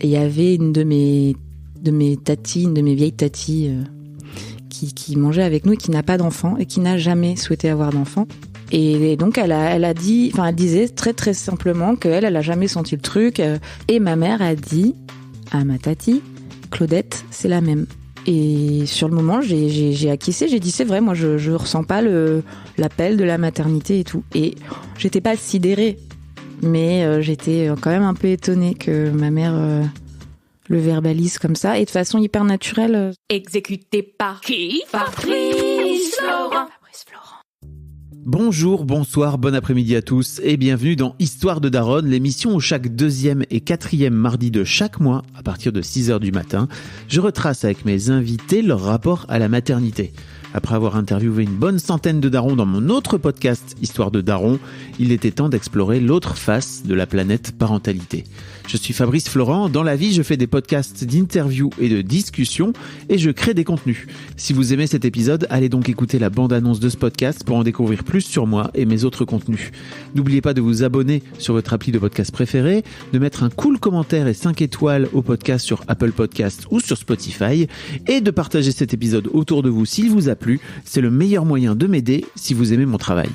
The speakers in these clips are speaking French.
Et il y avait une de mes tatis, une de mes vieilles tatis qui mangeait avec nous et qui n'a pas d'enfant et qui n'a jamais souhaité avoir d'enfant. Et donc elle disait très très simplement qu'elle a jamais senti le truc. Et ma mère a dit à ma tati, Claudette, c'est la même. Et sur le moment, j'ai acquiescé, j'ai dit c'est vrai, moi je ressens pas l'appel de la maternité et tout. Et j'étais pas sidérée, mais j'étais quand même un peu étonnée que ma mère le verbalise comme ça et de façon hyper naturelle. Exécuté par qui? Fabrice Florent. Bonjour, bonsoir, bon après-midi à tous et bienvenue dans Histoire de Daronne, l'émission où chaque 2e et 4e mardi de chaque mois, à partir de 6h du matin, je retrace avec mes invités leur rapport à la maternité. Après avoir interviewé une bonne centaine de darons dans mon autre podcast Histoire de Daron, il était temps d'explorer l'autre face de la planète parentalité. Je suis Fabrice Florent, dans la vie je fais des podcasts d'interviews et de discussions et je crée des contenus. Si vous aimez cet épisode, allez donc écouter la bande-annonce de ce podcast pour en découvrir plus sur moi et mes autres contenus. N'oubliez pas de vous abonner sur votre appli de podcast préféré, de mettre un cool commentaire et 5 étoiles au podcast sur Apple Podcasts ou sur Spotify et de partager cet épisode autour de vous s'il vous a plu. C'est le meilleur moyen de m'aider si vous aimez mon travail.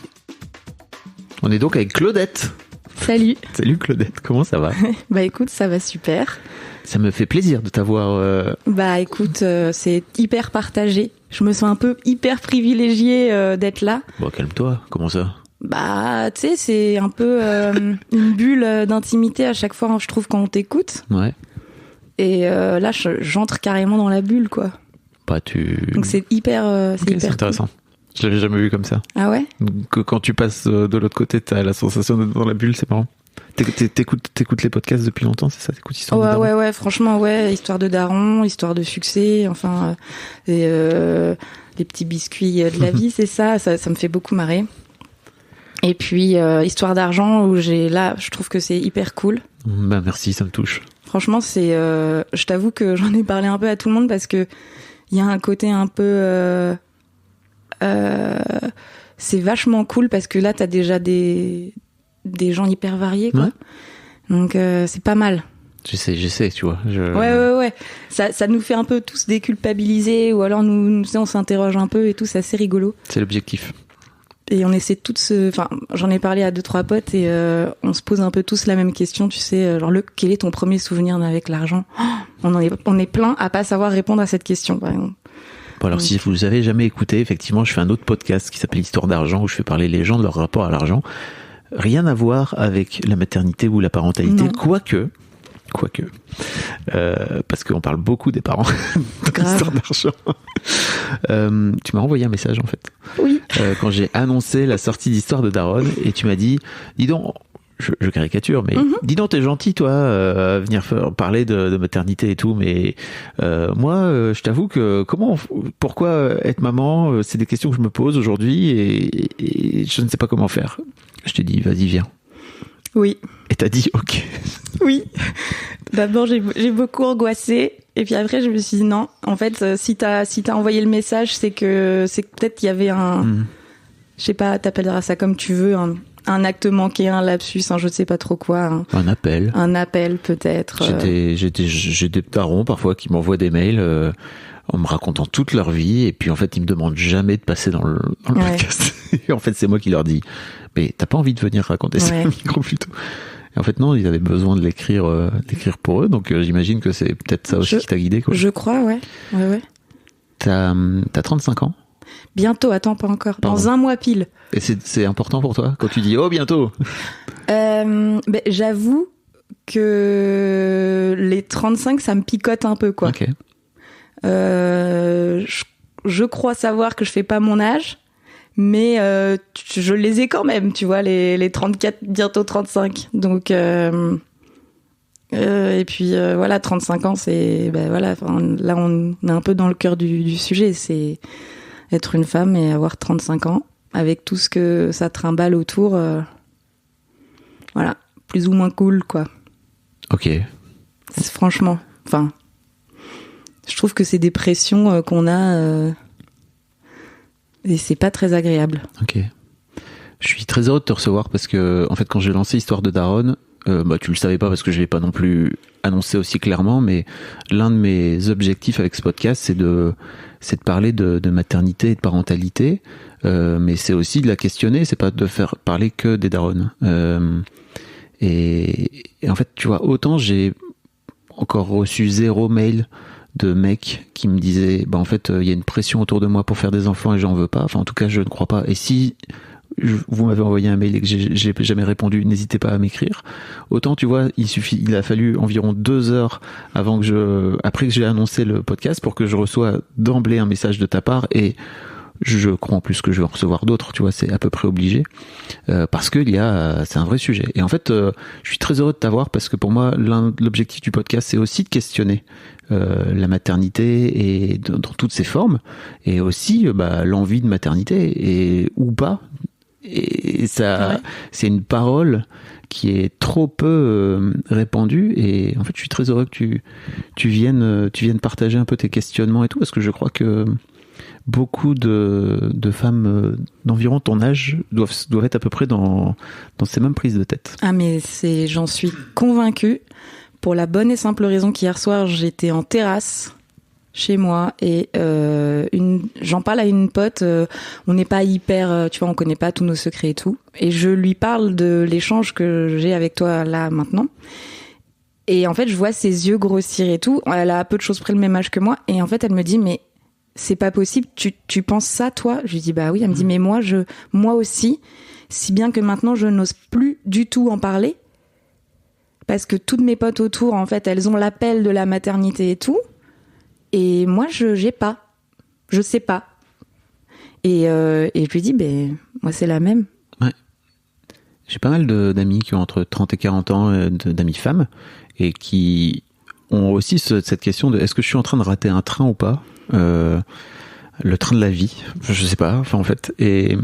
On est donc avec Claudette. Salut. Salut Claudette, comment ça va? Bah écoute, ça va super. Ça me fait plaisir de t'avoir... Bah écoute, c'est hyper partagé. Je me sens un peu hyper privilégiée d'être là. Bon, calme-toi, comment ça? Bah tu sais, c'est un peu une bulle d'intimité à chaque fois, je trouve, quand on t'écoute. Ouais. Et là, j'entre carrément dans la bulle, quoi. Bah Donc c'est hyper... c'est intéressant. Cool. Je l'avais jamais vu comme ça. Ah ouais? Que quand tu passes de l'autre côté, t'as la sensation d'être dans la bulle, c'est marrant. T'écoutes les podcasts depuis longtemps, c'est ça? T'écoutes Histoire de Daron? Ouais, franchement, ouais. Histoire de Daron, histoire de succès, enfin, les petits biscuits de la vie, c'est ça me fait beaucoup marrer. Et puis, Histoire d'argent, je trouve que c'est hyper cool. Bah merci, ça me touche. Franchement, je t'avoue que j'en ai parlé un peu à tout le monde parce que il y a un côté un peu... c'est vachement cool parce que là t'as déjà des gens hyper variés, quoi. Ouais. Donc c'est pas mal. J'essaie, tu vois. Ouais. Ça nous fait un peu tous déculpabiliser ou alors nous on s'interroge un peu et tout, c'est assez rigolo. C'est l'objectif. Et on essaie tous, j'en ai parlé à 2-3 potes et on se pose un peu tous la même question, tu sais, genre quel est ton premier souvenir avec l'argent? On est plein à pas savoir répondre à cette question, par exemple. Bon, alors si vous avez jamais écouté, effectivement, je fais un autre podcast qui s'appelle Histoire d'argent où je fais parler les gens de leur rapport à l'argent. Rien à voir avec la maternité ou la parentalité, quoique, parce qu'on parle beaucoup des parents dans Histoire d'argent. Tu m'as envoyé un message en fait. Oui. Quand j'ai annoncé la sortie d'Histoire de Daronne et tu m'as dit, dis donc. Je caricature, mais dis donc, t'es gentil, toi, à venir parler de maternité et tout, mais moi, je t'avoue que pourquoi être maman, c'est des questions que je me pose aujourd'hui et je ne sais pas comment faire. Je t'ai dit, vas-y, viens. Oui. Et t'as dit, ok. Oui. D'abord, j'ai beaucoup angoissé, et puis après, je me suis dit, non, en fait, si t'as envoyé le message, c'est que peut-être qu'il y avait je sais pas, t'appelleras ça comme tu veux, un acte manqué, un lapsus, je ne sais pas trop quoi. Un appel. Un appel, peut-être. J'ai des darons parfois qui m'envoient des mails en me racontant toute leur vie et puis en fait ils me demandent jamais de passer dans le podcast. Et en fait c'est moi qui leur dis mais t'as pas envie de venir raconter ça au micro plutôt? Et en fait non, ils avaient besoin de l'écrire pour eux, donc j'imagine que c'est peut-être ça aussi qui t'a guidé, quoi. Je crois, ouais. T'as 35 ans? Bientôt, attends, pas encore. Pardon. Dans un mois pile. Et c'est important pour toi quand tu dis oh bientôt? J'avoue que les 35 ça me picote un peu, quoi. Ok. Je crois savoir que je fais pas mon âge, mais je les ai quand même, tu vois, les 34, bientôt 35. Donc et puis voilà, 35 ans, c'est voilà, là on est un peu dans le cœur du sujet, c'est être une femme et avoir 35 ans avec tout ce que ça trimballe autour. Voilà, plus ou moins cool, quoi. Ok. Franchement, je trouve que c'est des pressions qu'on a et c'est pas très agréable. Ok. Je suis très heureux de te recevoir parce que, en fait, quand j'ai lancé Histoire de Daronne, Tu le savais pas parce que je l'ai pas non plus annoncé aussi clairement, mais l'un de mes objectifs avec ce podcast, c'est de parler de maternité et de parentalité, mais c'est aussi de la questionner, c'est pas de faire parler que des darons. Et en fait, tu vois, autant j'ai encore reçu 0 mail de mecs qui me disaient en fait il y a une pression autour de moi pour faire des enfants et j'en veux pas, enfin en tout cas je ne crois pas, et si vous m'avez envoyé un mail et que j'ai jamais répondu, n'hésitez pas à m'écrire. Autant tu vois, il a fallu environ 2 heures après que j'ai annoncé le podcast pour que je reçois d'emblée un message de ta part, et je crois en plus que je vais en recevoir d'autres, tu vois, c'est à peu près obligé, parce que c'est un vrai sujet. Et en fait, je suis très heureux de t'avoir parce que pour moi, l'objectif du podcast, c'est aussi de questionner la maternité et dans toutes ses formes, et aussi l'envie de maternité ou pas. Et ça, ouais. C'est une parole qui est trop peu répandue, et en fait, je suis très heureux que tu viennes partager un peu tes questionnements et tout, parce que je crois que beaucoup de femmes d'environ ton âge doivent être à peu près dans ces mêmes prises de tête. Ah mais j'en suis convaincue, pour la bonne et simple raison qu'hier soir j'étais en terrasse chez moi et j'en parle à une pote, on n'est pas hyper, tu vois, on connaît pas tous nos secrets et tout, et je lui parle de l'échange que j'ai avec toi là maintenant. Et en fait je vois ses yeux grossir et tout, elle a à peu de choses près le même âge que moi, et en fait elle me dit mais c'est pas possible, tu penses ça toi? Je lui dis bah oui. Elle me dit mais moi aussi, si bien que maintenant je n'ose plus du tout en parler, parce que toutes mes potes autour en fait elles ont l'appel de la maternité et tout, et moi je sais pas, et je lui dis ben moi c'est la même. Ouais. J'ai pas mal d'amis qui ont entre 30 et 40 ans, d'amis femmes, et qui ont aussi cette question de est-ce que je suis en train de rater un train ou pas, le train de la vie, je sais pas, enfin en fait, et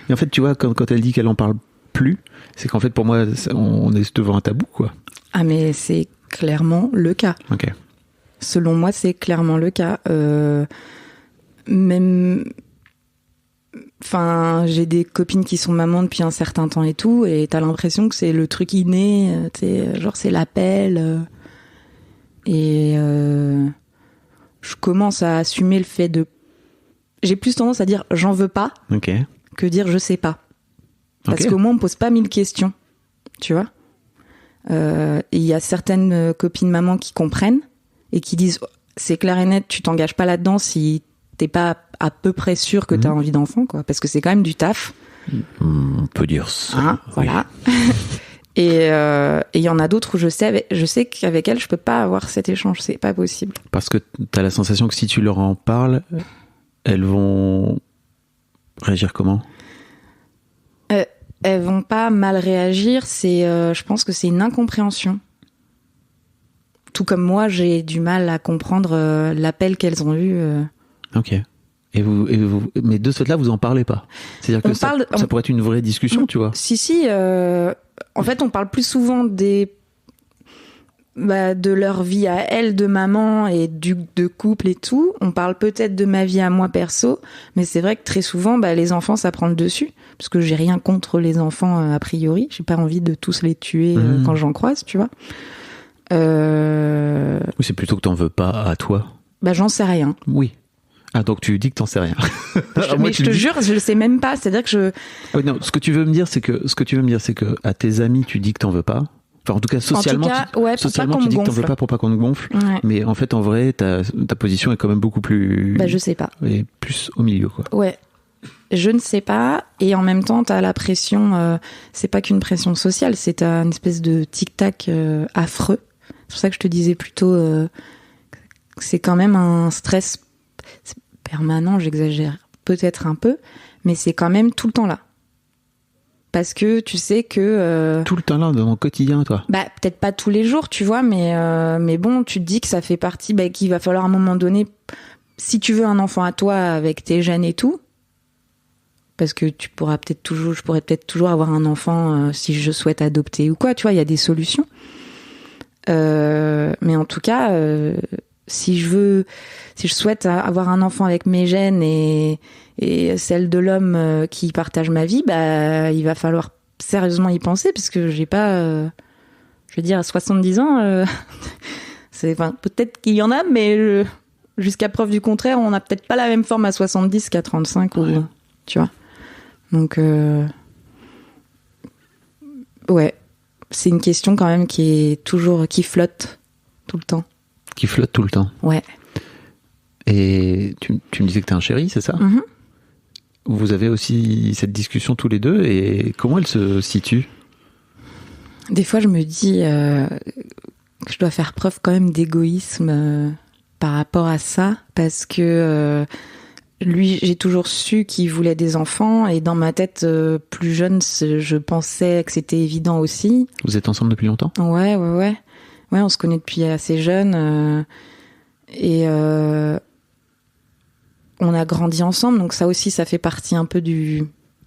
en fait tu vois, quand elle dit qu'elle en parle plus, c'est qu'en fait pour moi on est devant un tabou, quoi. Ah mais c'est clairement le cas. Ok. Selon moi c'est clairement le cas, même, enfin j'ai des copines qui sont mamans depuis un certain temps et tout, et t'as l'impression que c'est le truc inné, genre c'est l'appel, et je commence à assumer le fait de... J'ai plus tendance à dire j'en veux pas, okay, que dire je sais pas. Parce okay, qu'au moins on me pose pas 1000 questions, tu vois. Et il y a certaines copines mamans qui comprennent et qui disent c'est clair et net, tu t'engages pas là-dedans si t'es pas à peu près sûr que t'as envie d'enfant, quoi. Parce que c'est quand même du taf. On peut dire ça. Hein, oui. Voilà. Et il y en a d'autres où je sais qu'avec elles je peux pas avoir cet échange, c'est pas possible. Parce que t'as la sensation que si tu leur en parles, elles vont réagir comment? Elles vont pas mal réagir, je pense que c'est une incompréhension. Tout comme moi, j'ai du mal à comprendre l'appel qu'elles ont eu. Ok. Et vous, mais de ce fait-là, vous en parlez pas. C'est-à-dire que ça pourrait être une vraie discussion, tu vois. Si. En fait, on parle plus souvent de leur vie à elles, de maman et de couple et tout. On parle peut-être de ma vie à moi perso, mais c'est vrai que très souvent, les enfants, ça prend le dessus. Parce que j'ai rien contre les enfants a priori. J'ai pas envie de tous les tuer quand j'en croise, tu vois. Oui, c'est plutôt que t'en veux pas à toi. J'en sais rien. Oui. Ah, donc tu dis que t'en sais rien. Mais je te jure, je le sais même pas. C'est-à-dire que Oui, non, ce que tu veux me dire, c'est que à tes amis, tu dis que t'en veux pas. Enfin, en tout cas, socialement, tu dis que t'en veux pas pour pas qu'on te gonfle. Ouais. Mais en fait, en vrai, ta position est quand même beaucoup plus... je sais pas. Et plus au milieu, quoi. Ouais. Je ne sais pas. Et en même temps, t'as la pression, c'est pas qu'une pression sociale, c'est une espèce de tic-tac affreux. C'est pour ça que je te disais plutôt c'est quand même un stress permanent, j'exagère peut-être un peu, mais c'est quand même tout le temps là. Parce que tu sais que... Tout le temps là, dans mon quotidien, toi. Peut-être pas tous les jours, tu vois, mais bon, tu te dis que ça fait partie, qu'il va falloir à un moment donné, si tu veux un enfant à toi avec tes gènes et tout, parce que je pourrais peut-être toujours avoir un enfant si je souhaite adopter ou quoi, tu vois, il y a des solutions. Mais en tout cas, si je souhaite avoir un enfant avec mes gènes et celle de l'homme qui partage ma vie, il va falloir sérieusement y penser, parce que j'ai pas, je veux dire, à 70 ans, peut-être qu'il y en a, mais jusqu'à preuve du contraire, on n'a peut-être pas la même forme à 70 qu'à 35, ou, tu vois. Donc, ouais, c'est une question quand même qui flotte tout le temps. Qui flotte tout le temps. Ouais. Et tu me disais que t'es un chéri, c'est ça? Mm-hmm. Vous avez aussi cette discussion tous les deux, et comment elle se situe? Des fois, je me dis que je dois faire preuve quand même d'égoïsme par rapport à ça, parce que lui, j'ai toujours su qu'il voulait des enfants, et dans ma tête plus jeune, je pensais que c'était évident aussi. Vous êtes ensemble depuis longtemps? Ouais, on se connaît depuis assez jeune, et on a grandi ensemble, donc ça aussi, ça fait partie un peu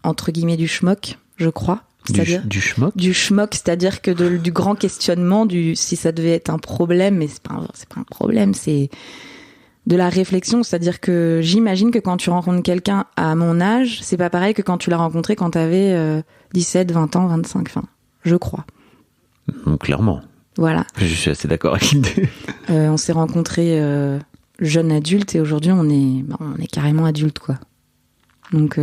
entre guillemets, du schmock, je crois. Du schmock? Du schmock, c'est-à-dire que du grand questionnement, si ça devait être un problème, mais c'est pas un problème, c'est de la réflexion, c'est-à-dire que j'imagine que quand tu rencontres quelqu'un à mon âge, c'est pas pareil que quand tu l'as rencontré quand t'avais 17, 20 ans, 25, je crois. Clairement. Voilà. Je suis assez d'accord avec l'idée. On s'est rencontrés jeunes adultes, et aujourd'hui on est carrément adultes, quoi. Donc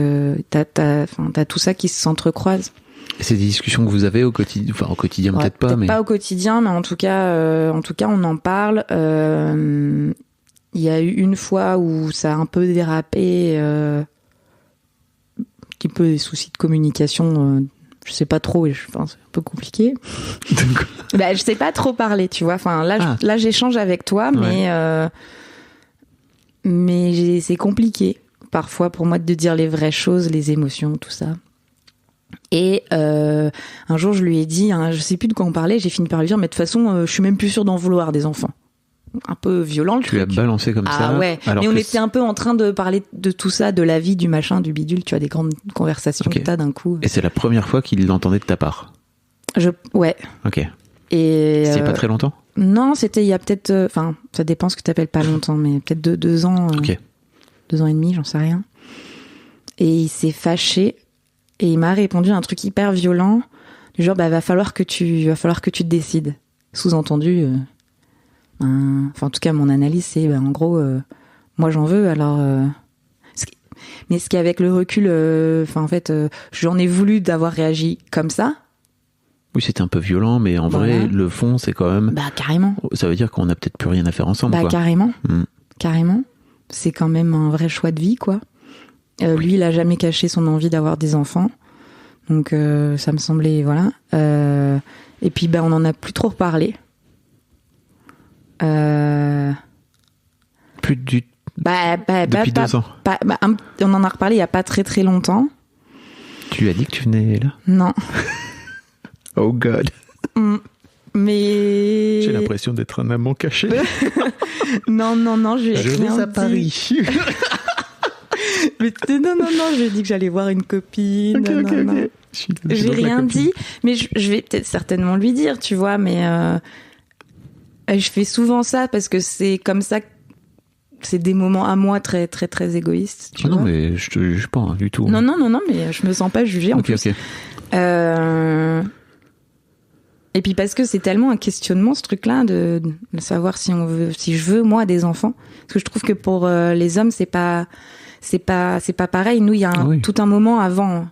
t'as tout ça qui s'entrecroise. Et c'est des discussions que vous avez au quotidien, enfin au quotidien peut-être pas, mais pas au quotidien, mais en tout cas on en parle. Il y a eu une fois où ça a un peu dérapé, un petit peu des soucis de communication. Je sais pas trop, c'est un peu compliqué. Je sais pas trop parler, tu vois. Enfin là j'échange avec toi, mais c'est compliqué parfois pour moi de dire les vraies choses, les émotions, tout ça. Et un jour, je lui ai dit, je sais plus de quoi on parlait, j'ai fini par lui dire, mais de toute façon, je suis même plus sûre d'en vouloir des enfants. Un peu violent, le truc. Tu l'as balancé comme ça. Ah ouais, mais on était un peu en train de parler de tout ça, de la vie, du machin, du bidule, tu vois, des grandes conversations que t'as d'un coup. Et c'est la première fois qu'il l'entendait de ta part? Ouais. Ok. Et c'était pas très longtemps? Non, c'était il y a peut-être, ça dépend ce que t'appelles pas longtemps, mais peut-être 2 ans. Ok. 2 ans et demi, j'en sais rien. Et il s'est fâché. Et il m'a répondu un truc hyper violent, du genre va falloir que tu te décides. Sous-entendu, en tout cas mon analyse c'est en gros, moi j'en veux, alors. Mais ce qui avec le recul, en fait, j'en ai voulu d'avoir réagi comme ça. Oui, c'était un peu violent, mais en vrai, le fond c'est quand même. Carrément. Ça veut dire qu'on n'a peut-être plus rien à faire ensemble. Quoi. Carrément. Carrément. C'est quand même un vrai choix de vie, quoi. Lui, il a jamais caché son envie d'avoir des enfants. Donc, ça me semblait, voilà. Et puis, on en a plus trop reparlé. Plus du... depuis 2 ans. On en a reparlé il y a pas très très longtemps. Tu lui as dit que tu venais là? Non. Oh God. Mais... J'ai l'impression d'être un amant caché. Non, je vais à Paris. Mais non, je lui ai dit que j'allais voir une copine. Ok. J'ai rien dit, mais je vais peut-être certainement lui dire, tu vois, mais je fais souvent ça parce que c'est comme ça, c'est des moments à moi très, très, très égoïstes. Tu vois. Non, mais je te juge pas du tout. Non, mais je me sens pas jugée en plus. Ok. Et puis parce que c'est tellement un questionnement, ce truc-là, de savoir si je veux moi des enfants, parce que je trouve que pour les hommes c'est pas pareil. Nous, il y a tout un moment avant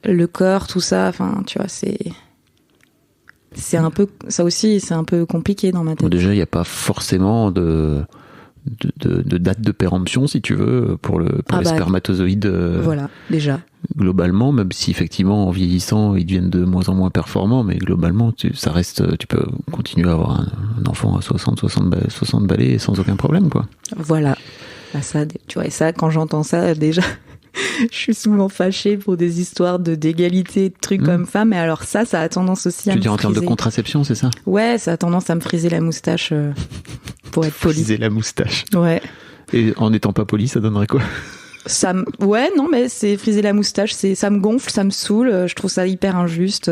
le corps, tout ça. Enfin, tu vois, c'est un peu ça aussi, c'est un peu compliqué dans ma tête. Bon, déjà, il n'y a pas forcément de date de péremption, si tu veux, pour les spermatozoïdes. Voilà, déjà. Globalement, même si effectivement en vieillissant ils deviennent de moins en moins performants, mais globalement tu peux continuer à avoir un enfant à 60 balais sans aucun problème, quoi. Voilà. Ça, tu vois, et ça, quand j'entends ça, déjà, je suis souvent fâchée pour des histoires d'égalité, de trucs comme ça, mais alors ça a tendance aussi à me friser. Tu veux dire en termes de contraception, c'est ça? Ouais, ça a tendance à me friser la moustache, pour être poli. Friser la moustache. Ouais. Et en n'étant pas poli, ça donnerait quoi? Ouais, non, mais c'est friser la moustache, ça me gonfle, ça me saoule, je trouve ça hyper injuste.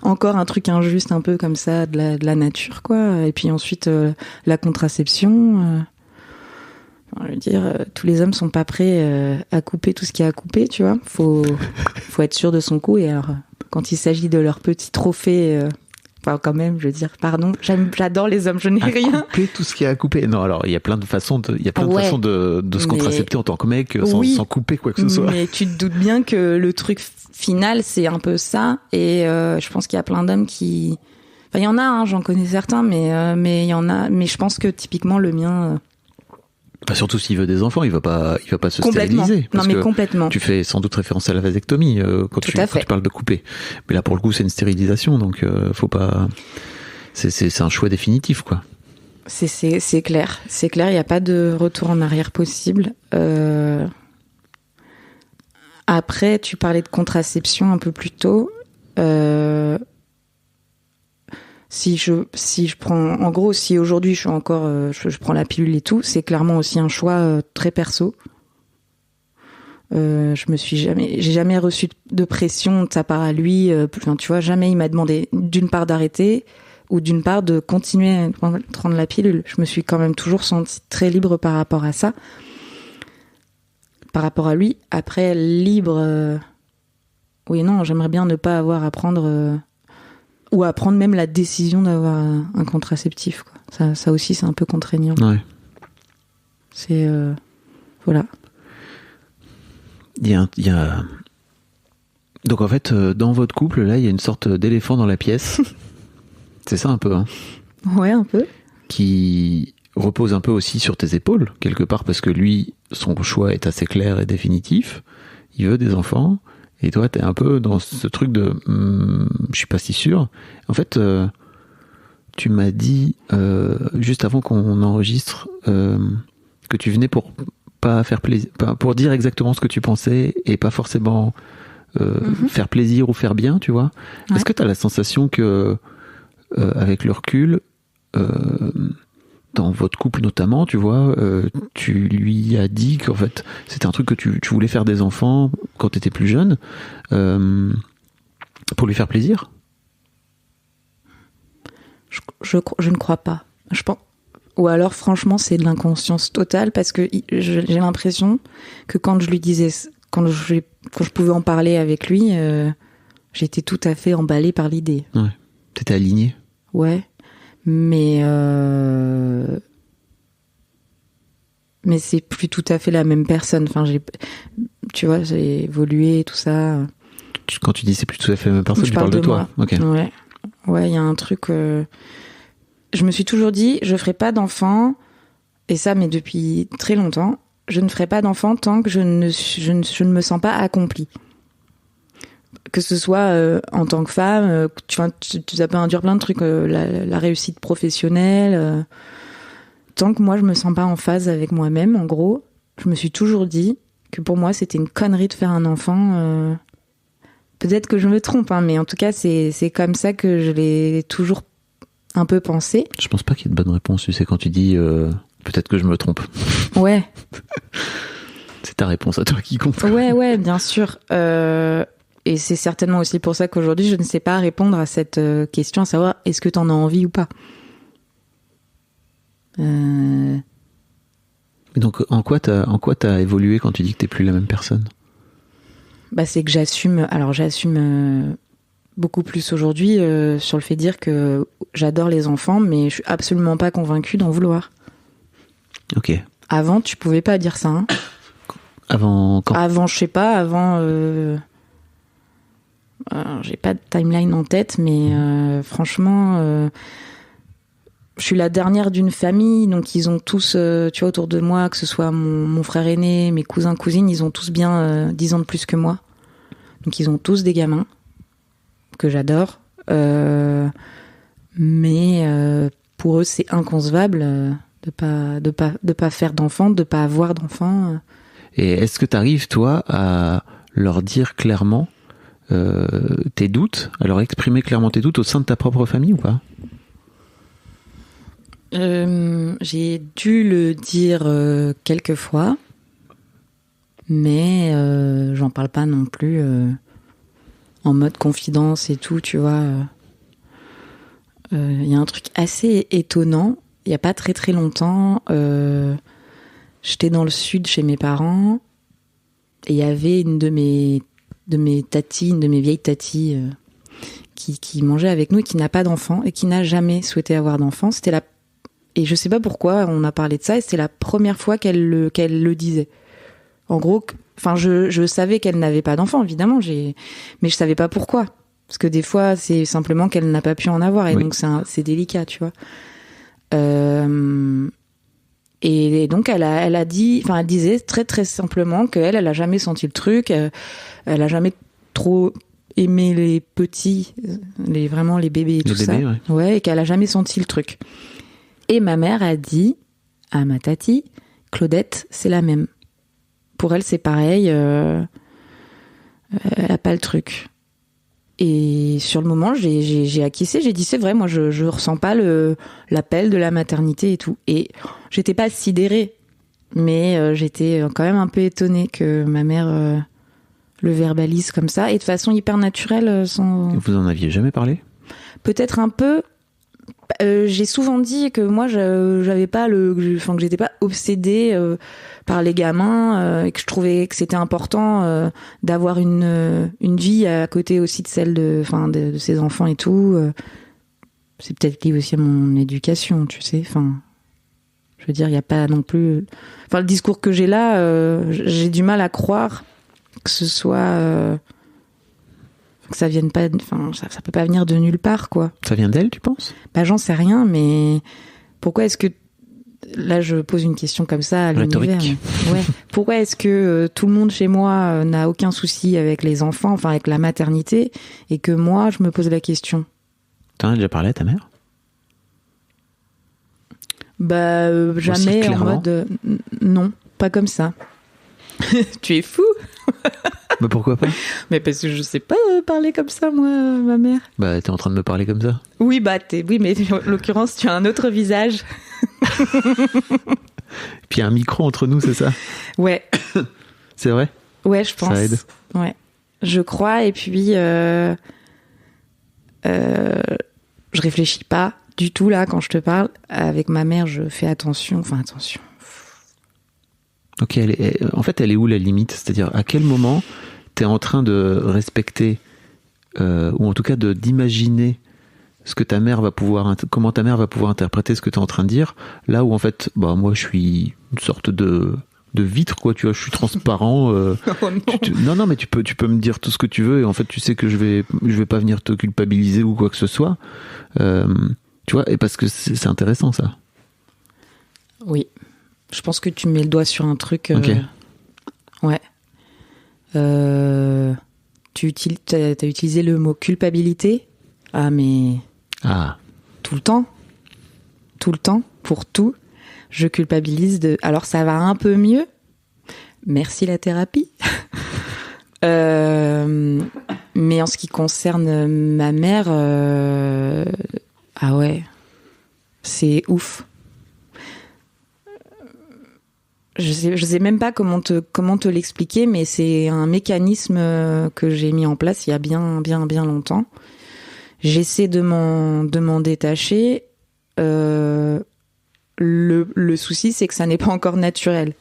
Encore un truc injuste un peu comme ça, de la nature, quoi. Et puis ensuite, la contraception. Enfin, je veux dire, tous les hommes sont pas prêts à couper tout ce qu'il y a à couper, tu vois. Faut être sûr de son coup. Et alors, quand il s'agit de leur petit trophée, enfin, quand même, je veux dire, pardon, j'adore les hommes, je n'ai rien. Couper tout ce qu'il y a à couper. Non, alors, il y a plein de façons de se contracepter en tant que mec sans couper quoi que ce soit. Mais tu te doutes bien que le truc final, c'est un peu ça. Et je pense qu'il y a plein d'hommes qui... Enfin, il y en a, hein, j'en connais certains, mais il y en a... Mais je pense que typiquement, le mien... Surtout s'il veut des enfants, il va pas se stériliser. Non, mais complètement. Tu fais sans doute référence à la vasectomie quand tu parles de couper. Mais là, pour le coup, c'est une stérilisation, donc faut pas. C'est un choix définitif, quoi. C'est clair. C'est clair. Il n'y a pas de retour en arrière possible. Après, tu parlais de contraception un peu plus tôt. Si je prends, en gros, si aujourd'hui je suis encore, je prends la pilule et tout, c'est clairement aussi un choix très perso. J'ai jamais reçu de pression de sa part à lui. Enfin, tu vois, jamais il m'a demandé d'une part d'arrêter ou d'une part de continuer à prendre la pilule. Je me suis quand même toujours sentie très libre par rapport à ça, par rapport à lui. Après, libre, oui, non, j'aimerais bien ne pas avoir à prendre. Ou à prendre même la décision d'avoir un contraceptif, quoi. Ça aussi, c'est un peu contraignant. Ouais. C'est... voilà. Il y a... Donc en fait, dans votre couple, là, il y a une sorte d'éléphant dans la pièce. C'est ça un peu, hein. Ouais, un peu. Qui repose un peu aussi sur tes épaules, quelque part, parce que lui, son choix est assez clair et définitif. Il veut des enfants. Et toi, t'es un peu dans ce truc de je suis pas si sûr. En fait, tu m'as dit juste avant qu'on enregistre que tu venais pour pas faire plaisir, pour dire exactement ce que tu pensais et pas forcément faire plaisir ou faire bien, tu vois. Ouais. Est-ce que t'as la sensation que avec le recul, dans votre couple notamment, tu vois, tu lui as dit qu'en fait c'était un truc que tu voulais faire des enfants quand t'étais plus jeune, pour lui faire plaisir? Je ne crois pas. Je pense, ou alors franchement c'est de l'inconscience totale, parce que j'ai l'impression que quand je lui disais, quand je pouvais en parler avec lui, j'étais tout à fait emballée par l'idée. Ouais. T'étais alignée. Ouais. Mais c'est plus tout à fait la même personne. Enfin, tu vois, j'ai évolué, tout ça. Quand tu dis c'est plus tout à fait la même personne, tu parles de toi. Okay. Ouais, il y a un truc. Je me suis toujours dit, je ferai pas d'enfant, et ça, mais depuis très longtemps, je ne ferai pas d'enfant tant que je ne me sens pas accomplie. Que ce soit en tant que femme, ça peut induire plein de trucs, la réussite professionnelle. Tant que moi, je me sens pas en phase avec moi-même, en gros, je me suis toujours dit que pour moi, c'était une connerie de faire un enfant. Peut-être que je me trompe, hein, mais en tout cas, c'est comme ça que je l'ai toujours un peu pensé. Je pense pas qu'il y ait de bonne réponse, tu sais, quand tu dis peut-être que je me trompe. Ouais. C'est ta réponse à toi qui compte. Ouais, bien sûr. Et c'est certainement aussi pour ça qu'aujourd'hui, je ne sais pas répondre à cette question, à savoir est-ce que t'en as envie ou pas. Donc, en quoi t'as évolué quand tu dis que t'es plus la même personne? Bah, c'est que j'assume beaucoup plus aujourd'hui sur le fait de dire que j'adore les enfants, mais je suis absolument pas convaincue d'en vouloir. Ok. Avant, tu pouvais pas dire ça, hein. Avant quand? Avant, je sais pas, j'ai pas de timeline en tête, mais franchement, je suis la dernière d'une famille, donc ils ont tous, tu vois, autour de moi, que ce soit mon frère aîné, mes cousins, cousines, ils ont tous bien 10 ans de plus que moi. Donc ils ont tous des gamins que j'adore, mais pour eux c'est inconcevable de pas faire d'enfants, de pas avoir d'enfants. Et est-ce que tu arrives toi à leur dire clairement tes doutes, à leur exprimer clairement tes doutes au sein de ta propre famille ou pas? J'ai dû le dire quelques fois, mais j'en parle pas non plus en mode confidence et tout, tu vois. Y a un truc assez étonnant. Il y a pas très très longtemps, j'étais dans le sud chez mes parents et il y avait une de mes tatis, une de mes vieilles tatis qui mangeait avec nous et qui n'a pas d'enfant et qui n'a jamais souhaité avoir d'enfant. Et je sais pas pourquoi on a parlé de ça et c'était la première fois qu'elle le disait. En gros, enfin je savais qu'elle n'avait pas d'enfant évidemment, mais je savais pas pourquoi. Parce que des fois c'est simplement qu'elle n'a pas pu en avoir et donc c'est délicat, tu vois. Et donc elle disait très très simplement qu'elle a jamais senti le truc, elle a jamais trop aimé les petits, vraiment les bébés et tout ça. Ouais, et qu'elle a jamais senti le truc. Et ma mère a dit à ma tati, Claudette, c'est la même. Pour elle, c'est pareil, elle a pas le truc. Et sur le moment, j'ai acquiescé, j'ai dit c'est vrai, moi je ressens pas l'appel de la maternité et tout. Et j'étais pas sidérée, mais j'étais quand même un peu étonnée que ma mère le verbalise comme ça et de façon hyper naturelle. Vous en aviez jamais parlé ? Peut-être un peu. J'ai souvent dit que moi j'avais pas que j'étais pas obsédée par les gamins et que je trouvais que c'était important d'avoir une vie à côté aussi de celle de ses enfants et tout. C'est peut-être lié aussi à mon éducation, tu sais. Enfin, je veux dire, il y a pas non plus. Enfin, le discours que j'ai là, j'ai du mal à croire que ce soit. Que ça vienne pas, enfin, ça peut pas venir de nulle part, quoi. Ça vient d'elle, tu penses ? Bah, j'en sais rien, mais pourquoi est-ce que, là, je pose une question comme ça à l'univers. Ouais. Pourquoi est-ce que tout le monde chez moi n'a aucun souci avec les enfants, enfin, avec la maternité, et que moi, je me pose la question ? T'en as déjà parlé à ta mère ? Bah, jamais en mode, non, pas comme ça. Tu es fou. Mais pourquoi pas ? Mais parce que je sais pas parler comme ça, moi, ma mère. Bah, t'es en train de me parler comme ça. Oui, oui, mais en l'occurrence, tu as un autre visage. Puis il y a un micro entre nous, c'est ça ? Ouais. C'est vrai ? Ouais, je pense. Ça aide. Ouais. Je crois, et puis je réfléchis pas du tout là quand je te parle. Avec ma mère, je fais attention. Enfin, attention. Ok, en fait, elle est où la limite ? C'est-à-dire, à quel moment t'es en train de respecter, ou en tout cas d'imaginer ce que ta mère va pouvoir, comment ta mère va pouvoir interpréter ce que t'es en train de dire, là où en fait, bah moi je suis une sorte de vitre, quoi, tu vois, je suis transparent. Oh non. Non, mais tu peux me dire tout ce que tu veux et en fait tu sais que je vais pas venir te culpabiliser ou quoi que ce soit, tu vois, et parce que c'est intéressant ça. Oui. Je pense que tu mets le doigt sur un truc. Ok. Ouais. T'as utilisé le mot culpabilité. Ah, mais. Ah. Tout le temps. Tout le temps. Pour tout. Je culpabilise de. Alors, ça va un peu mieux. Merci la thérapie. Mais en ce qui concerne ma mère. Ah ouais. C'est ouf. Je sais même pas comment te l'expliquer, mais c'est un mécanisme que j'ai mis en place il y a bien longtemps. J'essaie de m'en détacher. Le souci, c'est que ça n'est pas encore naturel.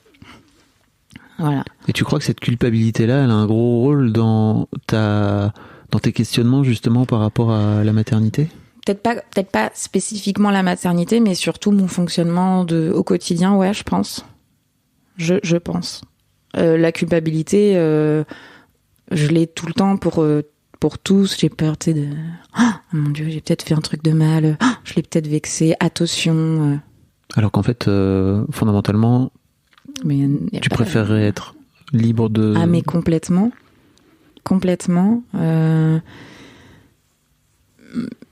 Voilà. Et tu crois que cette culpabilité-là, elle a un gros rôle dans tes questionnements justement par rapport à la maternité ? Peut-être pas spécifiquement la maternité, mais surtout mon fonctionnement au quotidien, ouais, je pense. Je pense. La culpabilité, je l'ai tout le temps pour tous. J'ai peur, tu sais, de... Oh mon Dieu, j'ai peut-être fait un truc de mal. Oh, je l'ai peut-être vexé. Attention. Alors qu'en fait, fondamentalement, tu préférerais être libre de... Ah, mais complètement. Complètement.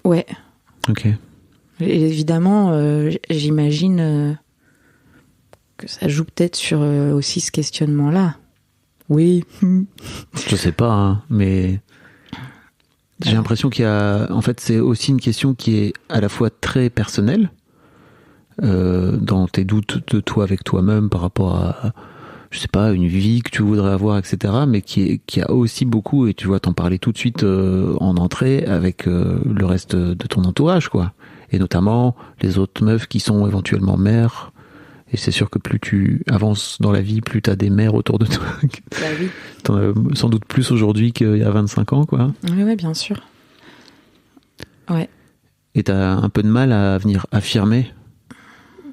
Ouais. Ok. Et évidemment, j'imagine... que ça joue peut-être sur aussi ce questionnement-là. Oui. Je sais pas, hein, mais j'ai l'impression qu'il y a... En fait, c'est aussi une question qui est à la fois très personnelle, dans tes doutes de toi avec toi-même par rapport à, je sais pas, une vie que tu voudrais avoir, etc., mais qui a aussi beaucoup, et tu vois, t'en parlais tout de suite en entrée, avec le reste de ton entourage, quoi. Et notamment les autres meufs qui sont éventuellement mères, Et c'est sûr que plus tu avances dans la vie, plus t'as des mères autour de toi. Bah oui. T'en as sans doute plus aujourd'hui qu'il y a 25 ans, quoi. Oui, bien sûr. Ouais. Et t'as un peu de mal à venir affirmer,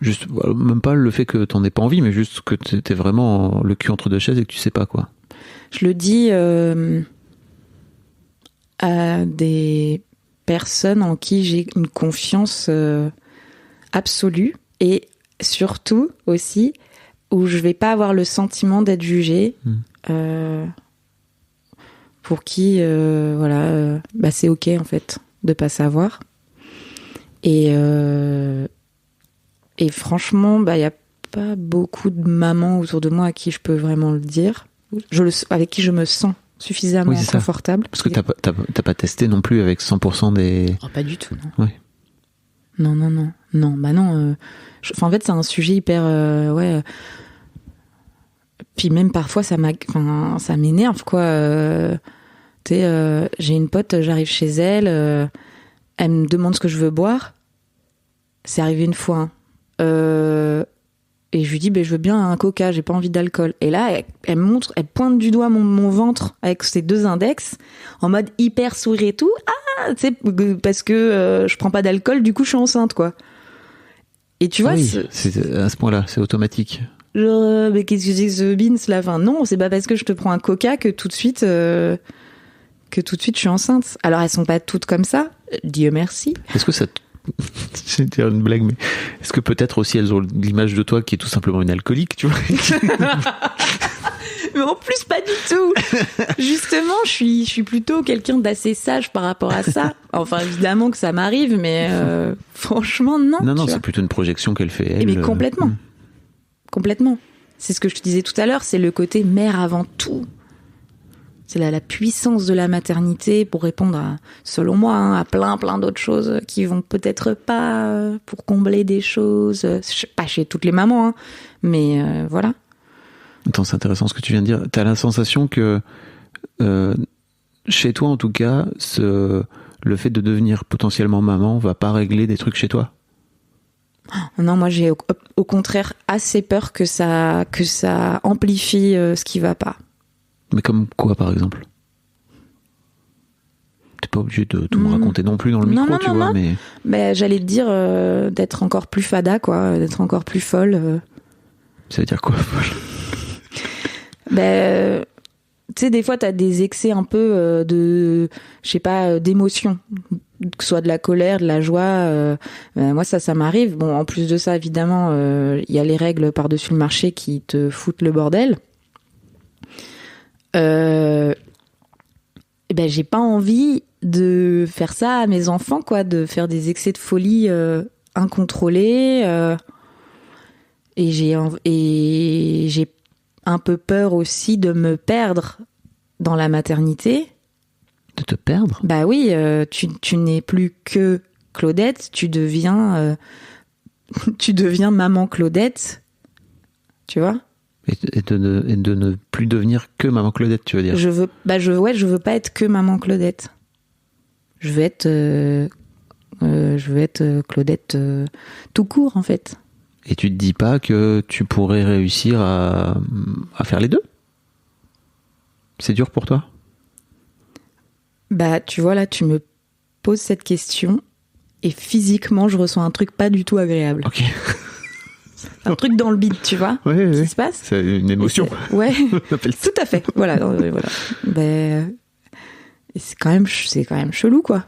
juste, même pas le fait que t'en aies pas envie, mais juste que t'es vraiment le cul entre deux chaises et que tu sais pas, quoi. Je le dis à des personnes en qui j'ai une confiance absolue, et surtout aussi où je vais pas avoir le sentiment d'être jugée, pour qui c'est ok en fait de pas savoir, et franchement il y a pas beaucoup de mamans autour de moi à qui je peux vraiment le dire, avec qui je me sens suffisamment confortable. Parce que t'as pas testé non plus avec 100% des... Oh, pas du tout, non. Ouais. Non. Bah non. En fait, c'est un sujet hyper... Puis même parfois, ça m'énerve, quoi. J'ai une pote, j'arrive chez elle, elle me demande ce que je veux boire. C'est arrivé une fois. Et je lui dis, je veux bien un coca, j'ai pas envie d'alcool. Et là, elle pointe du doigt mon ventre avec ses deux index, en mode hyper sourire et tout. Ah, tu sais, parce que je prends pas d'alcool, du coup je suis enceinte, quoi. Et tu vois, c'est à ce point-là, c'est automatique. Genre, mais qu'est-ce que c'est que ce beans là? Enfin, non, c'est pas parce que je te prends un coca que tout de suite je suis enceinte. Alors elles sont pas toutes comme ça, Dieu merci. Est-ce que ça c'était une blague, mais est-ce que peut-être aussi elles ont l'image de toi qui est tout simplement une alcoolique, tu vois? Mais en plus, pas du tout. Justement, je suis plutôt quelqu'un d'assez sage par rapport à ça. Enfin, évidemment que ça m'arrive, mais franchement, non. Non, c'est plutôt une projection qu'elle fait, elle. Mais complètement. Complètement. C'est ce que je te disais tout à l'heure, c'est le côté mère avant tout. C'est la puissance de la maternité pour répondre à, selon moi, à plein d'autres choses qui vont peut-être pas pour combler des choses, pas chez toutes les mamans, mais voilà. Attends, c'est intéressant ce que tu viens de dire. T'as la sensation que chez toi, en tout cas, le fait de devenir potentiellement maman va pas régler des trucs chez toi? Non, moi j'ai au contraire assez peur que ça amplifie ce qui va pas. Mais comme quoi, par exemple? T'es pas obligé de tout me raconter non plus dans le micro, tu vois, mais... Ben, j'allais te dire d'être encore plus fada, quoi, d'être encore plus folle. Ça veut dire quoi, folle? Ben, tu sais, des fois, t'as des excès un peu d'émotion, que ce soit de la colère, de la joie. Moi, ça m'arrive. Bon, en plus de ça, évidemment, il y a les règles par-dessus le marché qui te foutent le bordel. J'ai pas envie de faire ça à mes enfants, quoi, de faire des excès de folie incontrôlés. Et j'ai un peu peur aussi de me perdre dans la maternité. De te perdre? Bah oui, tu n'es plus que Claudette, tu deviens maman Claudette, tu vois? Et de ne plus devenir que maman Claudette, tu veux dire? Je veux pas être que maman Claudette. Je veux être Claudette tout court, en fait. Et tu te dis pas que tu pourrais réussir à faire les deux? C'est dur pour toi? Bah, tu vois, là, tu me poses cette question et physiquement, je ressens un truc pas du tout agréable. Ok. Un truc dans le bide, tu vois, qui se passe. C'est une émotion. Ouais, tout à fait. Voilà. Et c'est quand même chelou, quoi.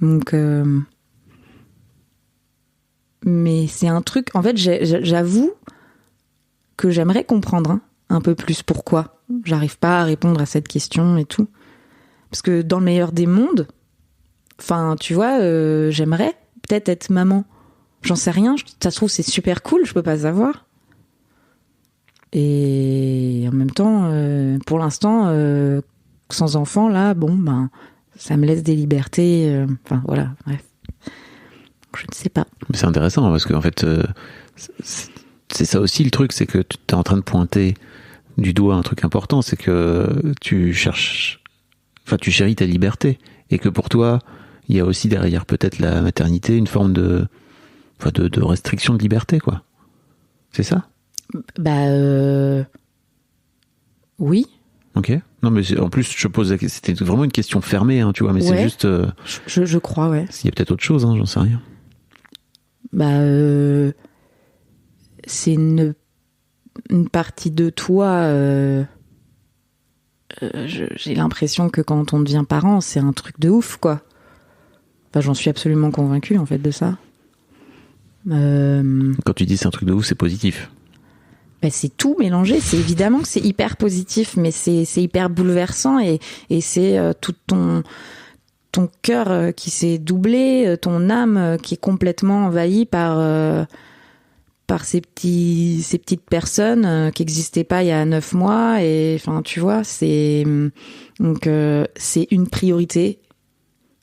Donc, mais c'est un truc. En fait, j'avoue que j'aimerais comprendre un peu plus pourquoi j'arrive pas à répondre à cette question et tout. Parce que dans le meilleur des mondes, enfin, tu vois, j'aimerais peut-être être maman. J'en sais rien, ça se trouve c'est super cool, je peux pas savoir. Et en même temps, pour l'instant, sans enfant, là, ça me laisse des libertés. Enfin, voilà, bref. Je ne sais pas. Mais c'est intéressant, parce qu'en fait, c'est ça aussi le truc, c'est que tu es en train de pointer du doigt un truc important, c'est que tu chéris ta liberté. Et que pour toi, il y a aussi derrière peut-être la maternité une forme de enfin de restriction de liberté, quoi. C'est ça? Oui. Ok. Non, mais en plus, je pose c'était vraiment une question fermée, hein, tu vois, mais c'est juste. Je crois, ouais. Il y a peut-être autre chose, hein, j'en sais rien. C'est une partie de toi. J'ai l'impression que quand on devient parent, c'est un truc de ouf, quoi. Enfin, j'en suis absolument convaincue, en fait, de ça. Quand tu dis c'est un truc de ouf, c'est positif. C'est tout mélangé. C'est évidemment que c'est hyper positif, mais c'est hyper bouleversant et c'est tout ton cœur qui s'est doublé, ton âme qui est complètement envahie par ces petites personnes qui n'existaient pas il y a 9 mois. Et enfin, tu vois, c'est une priorité,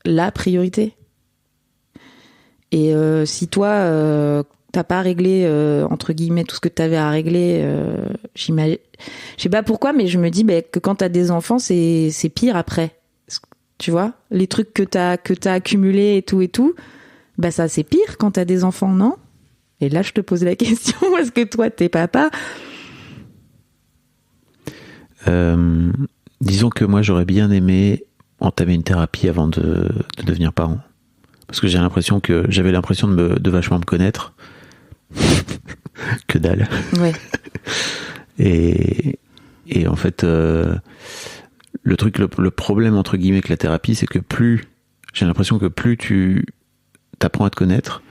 la priorité. Et si toi t'as pas réglé entre guillemets tout ce que t'avais à régler, je sais pas pourquoi, mais je me dis que quand t'as des enfants, c'est pire après. Tu vois, les trucs que t'as accumulés et tout, ça c'est pire quand t'as des enfants, non? Et là, je te pose la question, est-ce que toi, t'es papa? Disons que moi, j'aurais bien aimé entamer une thérapie avant de devenir parent. Parce que j'avais l'impression de vachement me connaître. Que dalle. Ouais. Et en fait, le problème, entre guillemets, avec la thérapie, c'est que j'ai l'impression que plus tu t'apprends à te connaître,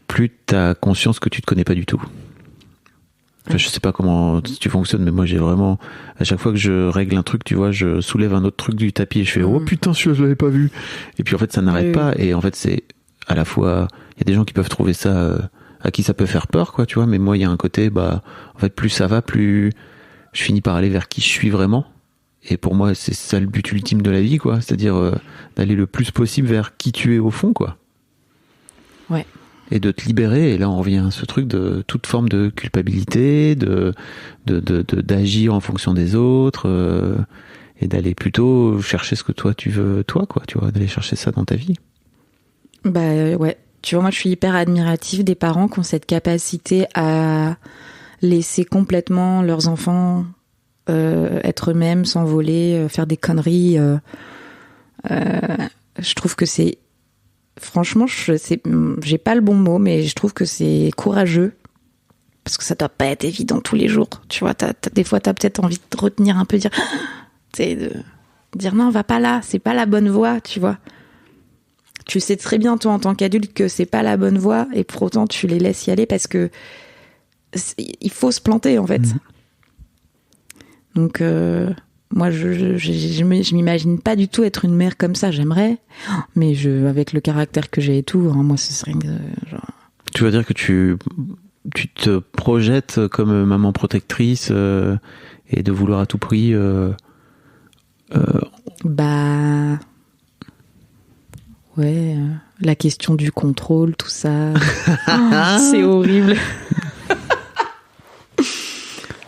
plus t'as conscience que tu te connais pas du tout. Enfin, je sais pas comment tu fonctionnes, mais moi j'ai vraiment, à chaque fois que je règle un truc, tu vois, je soulève un autre truc du tapis et je fais oh putain, je l'avais pas vu. Et puis en fait ça n'arrête pas, et en fait c'est à la fois, il y a des gens qui peuvent trouver ça, à qui ça peut faire peur, quoi, tu vois, mais moi il y a un côté, en fait plus ça va, plus je finis par aller vers qui je suis vraiment. Et pour moi c'est ça le but ultime de la vie, quoi, c'est-à-dire d'aller le plus possible vers qui tu es au fond, quoi. Ouais. Et de te libérer, et là on revient à ce truc de toute forme de culpabilité, d'agir en fonction des autres, et d'aller plutôt chercher ce que toi tu veux, toi, quoi, tu vois, d'aller chercher ça dans ta vie. Ouais, tu vois, moi je suis hyper admirative des parents qui ont cette capacité à laisser complètement leurs enfants être eux-mêmes, s'envoler, faire des conneries. Je trouve que c'est, franchement, j'ai pas le bon mot, mais je trouve que c'est courageux, parce que ça doit pas être évident tous les jours. Tu vois, des fois, t'as peut-être envie de retenir un peu, de dire non, va pas là, c'est pas la bonne voie, tu vois. Tu sais très bien, toi, en tant qu'adulte, que c'est pas la bonne voie, et pour autant, tu les laisses y aller parce que il faut se planter, en fait. Donc, moi, je m'imagine pas du tout être une mère comme ça. J'aimerais, mais avec le caractère que j'ai et tout, moi, ce serait genre. Tu veux dire que tu te projettes comme maman protectrice et de vouloir à tout prix. Ouais, la question du contrôle, tout ça, c'est horrible.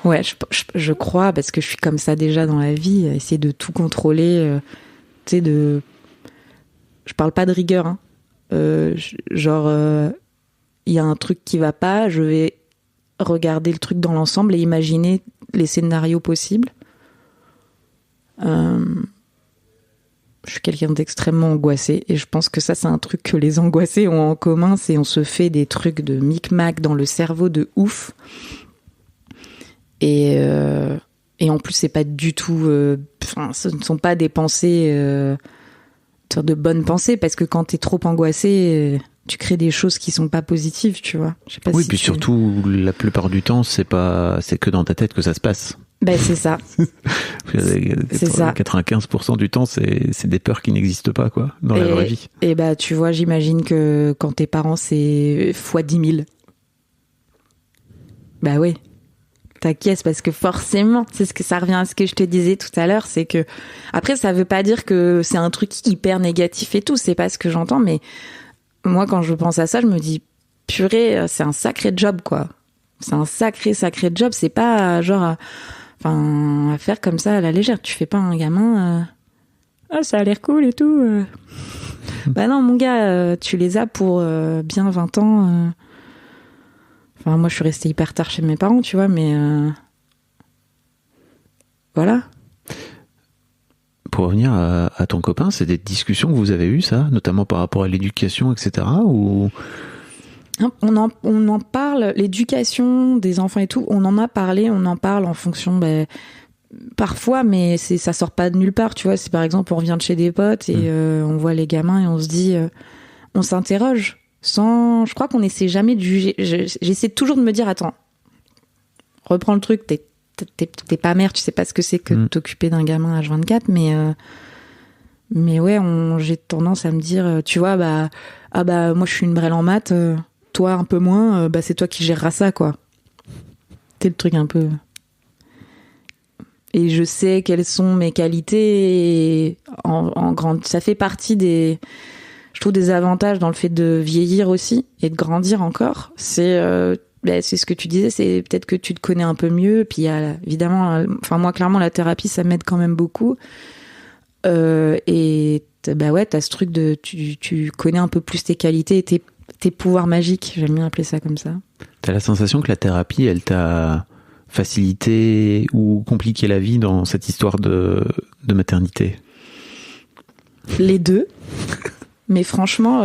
Ouais, je crois, parce que je suis comme ça déjà dans la vie, essayer de tout contrôler, tu sais, je parle pas de rigueur, hein. Genre, il y a un truc qui va pas, je vais regarder le truc dans l'ensemble et imaginer les scénarios possibles. Je suis quelqu'un d'extrêmement angoissé, et je pense que ça, c'est un truc que les angoissés ont en commun, c'est on se fait des trucs de micmac dans le cerveau de ouf. Et en plus, c'est pas du tout. Ce ne sont pas des pensées, de bonnes pensées, parce que quand t'es trop angoissé, tu crées des choses qui sont pas positives, tu vois. Je sais pas. Oui, puis surtout, la plupart du temps, c'est que dans ta tête que ça se passe. C'est ça. C'est ça. 95% du temps, c'est des peurs qui n'existent pas, quoi, dans la vraie vie. Et tu vois, j'imagine que quand t'es parent, c'est fois 10 000. Oui. T'inquiète, parce que forcément, c'est ce que ça revient à ce que je te disais tout à l'heure, c'est que après, ça veut pas dire que c'est un truc hyper négatif et tout, c'est pas ce que j'entends, mais moi, quand je pense à ça, je me dis, purée, c'est un sacré job, quoi. C'est un sacré job, c'est pas genre, à faire comme ça à la légère. Tu fais pas un gamin Ah, ça a l'air cool et tout. Bah non, mon gars, tu les as pour bien 20 ans. Enfin, moi, je suis restée hyper tard chez mes parents, tu vois, mais voilà. Pour revenir à ton copain, c'est des discussions que vous avez eues, ça, notamment par rapport à l'éducation, etc. Ou... On en parle, l'éducation des enfants et tout, on en a parlé, on en parle en fonction, parfois, mais ça sort pas de nulle part, tu vois. C'est par exemple, on revient de chez des potes et on voit les gamins et on se dit, on s'interroge. Je crois qu'on essaie jamais de juger. J'essaie toujours de me dire, attends, reprends le truc, t'es pas mère, tu sais pas ce que c'est que de t'occuper d'un gamin H24, mais ouais, j'ai tendance à me dire, tu vois, moi je suis une brêle en maths, toi un peu moins, c'est toi qui géreras ça, quoi. C'est le truc un peu. Et je sais quelles sont mes qualités en grande. Ça fait partie je trouve des avantages dans le fait de vieillir aussi et de grandir encore. C'est ce que tu disais, c'est peut-être que tu te connais un peu mieux. Puis il y a évidemment, moi clairement la thérapie ça m'aide quand même beaucoup. Et t'as ce truc de tu connais un peu plus tes qualités et tes pouvoirs magiques. J'aime bien appeler ça comme ça. T'as la sensation que la thérapie, elle t'a facilité ou compliqué la vie dans cette histoire de maternité? Les deux. Mais franchement,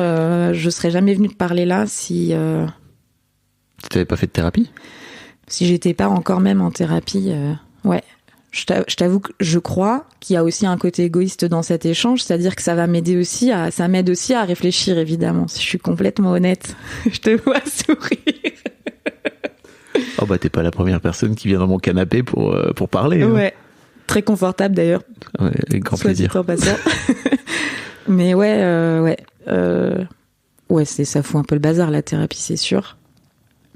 je serais jamais venue te parler là si... Tu t'avais pas fait de thérapie? Si j'étais pas encore même en thérapie, ouais. Je t'avoue que je crois qu'il y a aussi un côté égoïste dans cet échange, c'est-à-dire que ça m'aide aussi à réfléchir, évidemment. Si je suis complètement honnête, je te vois sourire. Oh t'es pas la première personne qui vient dans mon canapé pour parler. Ouais, très confortable d'ailleurs. Ouais, avec grand plaisir. Soit dit en passant. Mais ouais, ça fout un peu le bazar la thérapie, c'est sûr.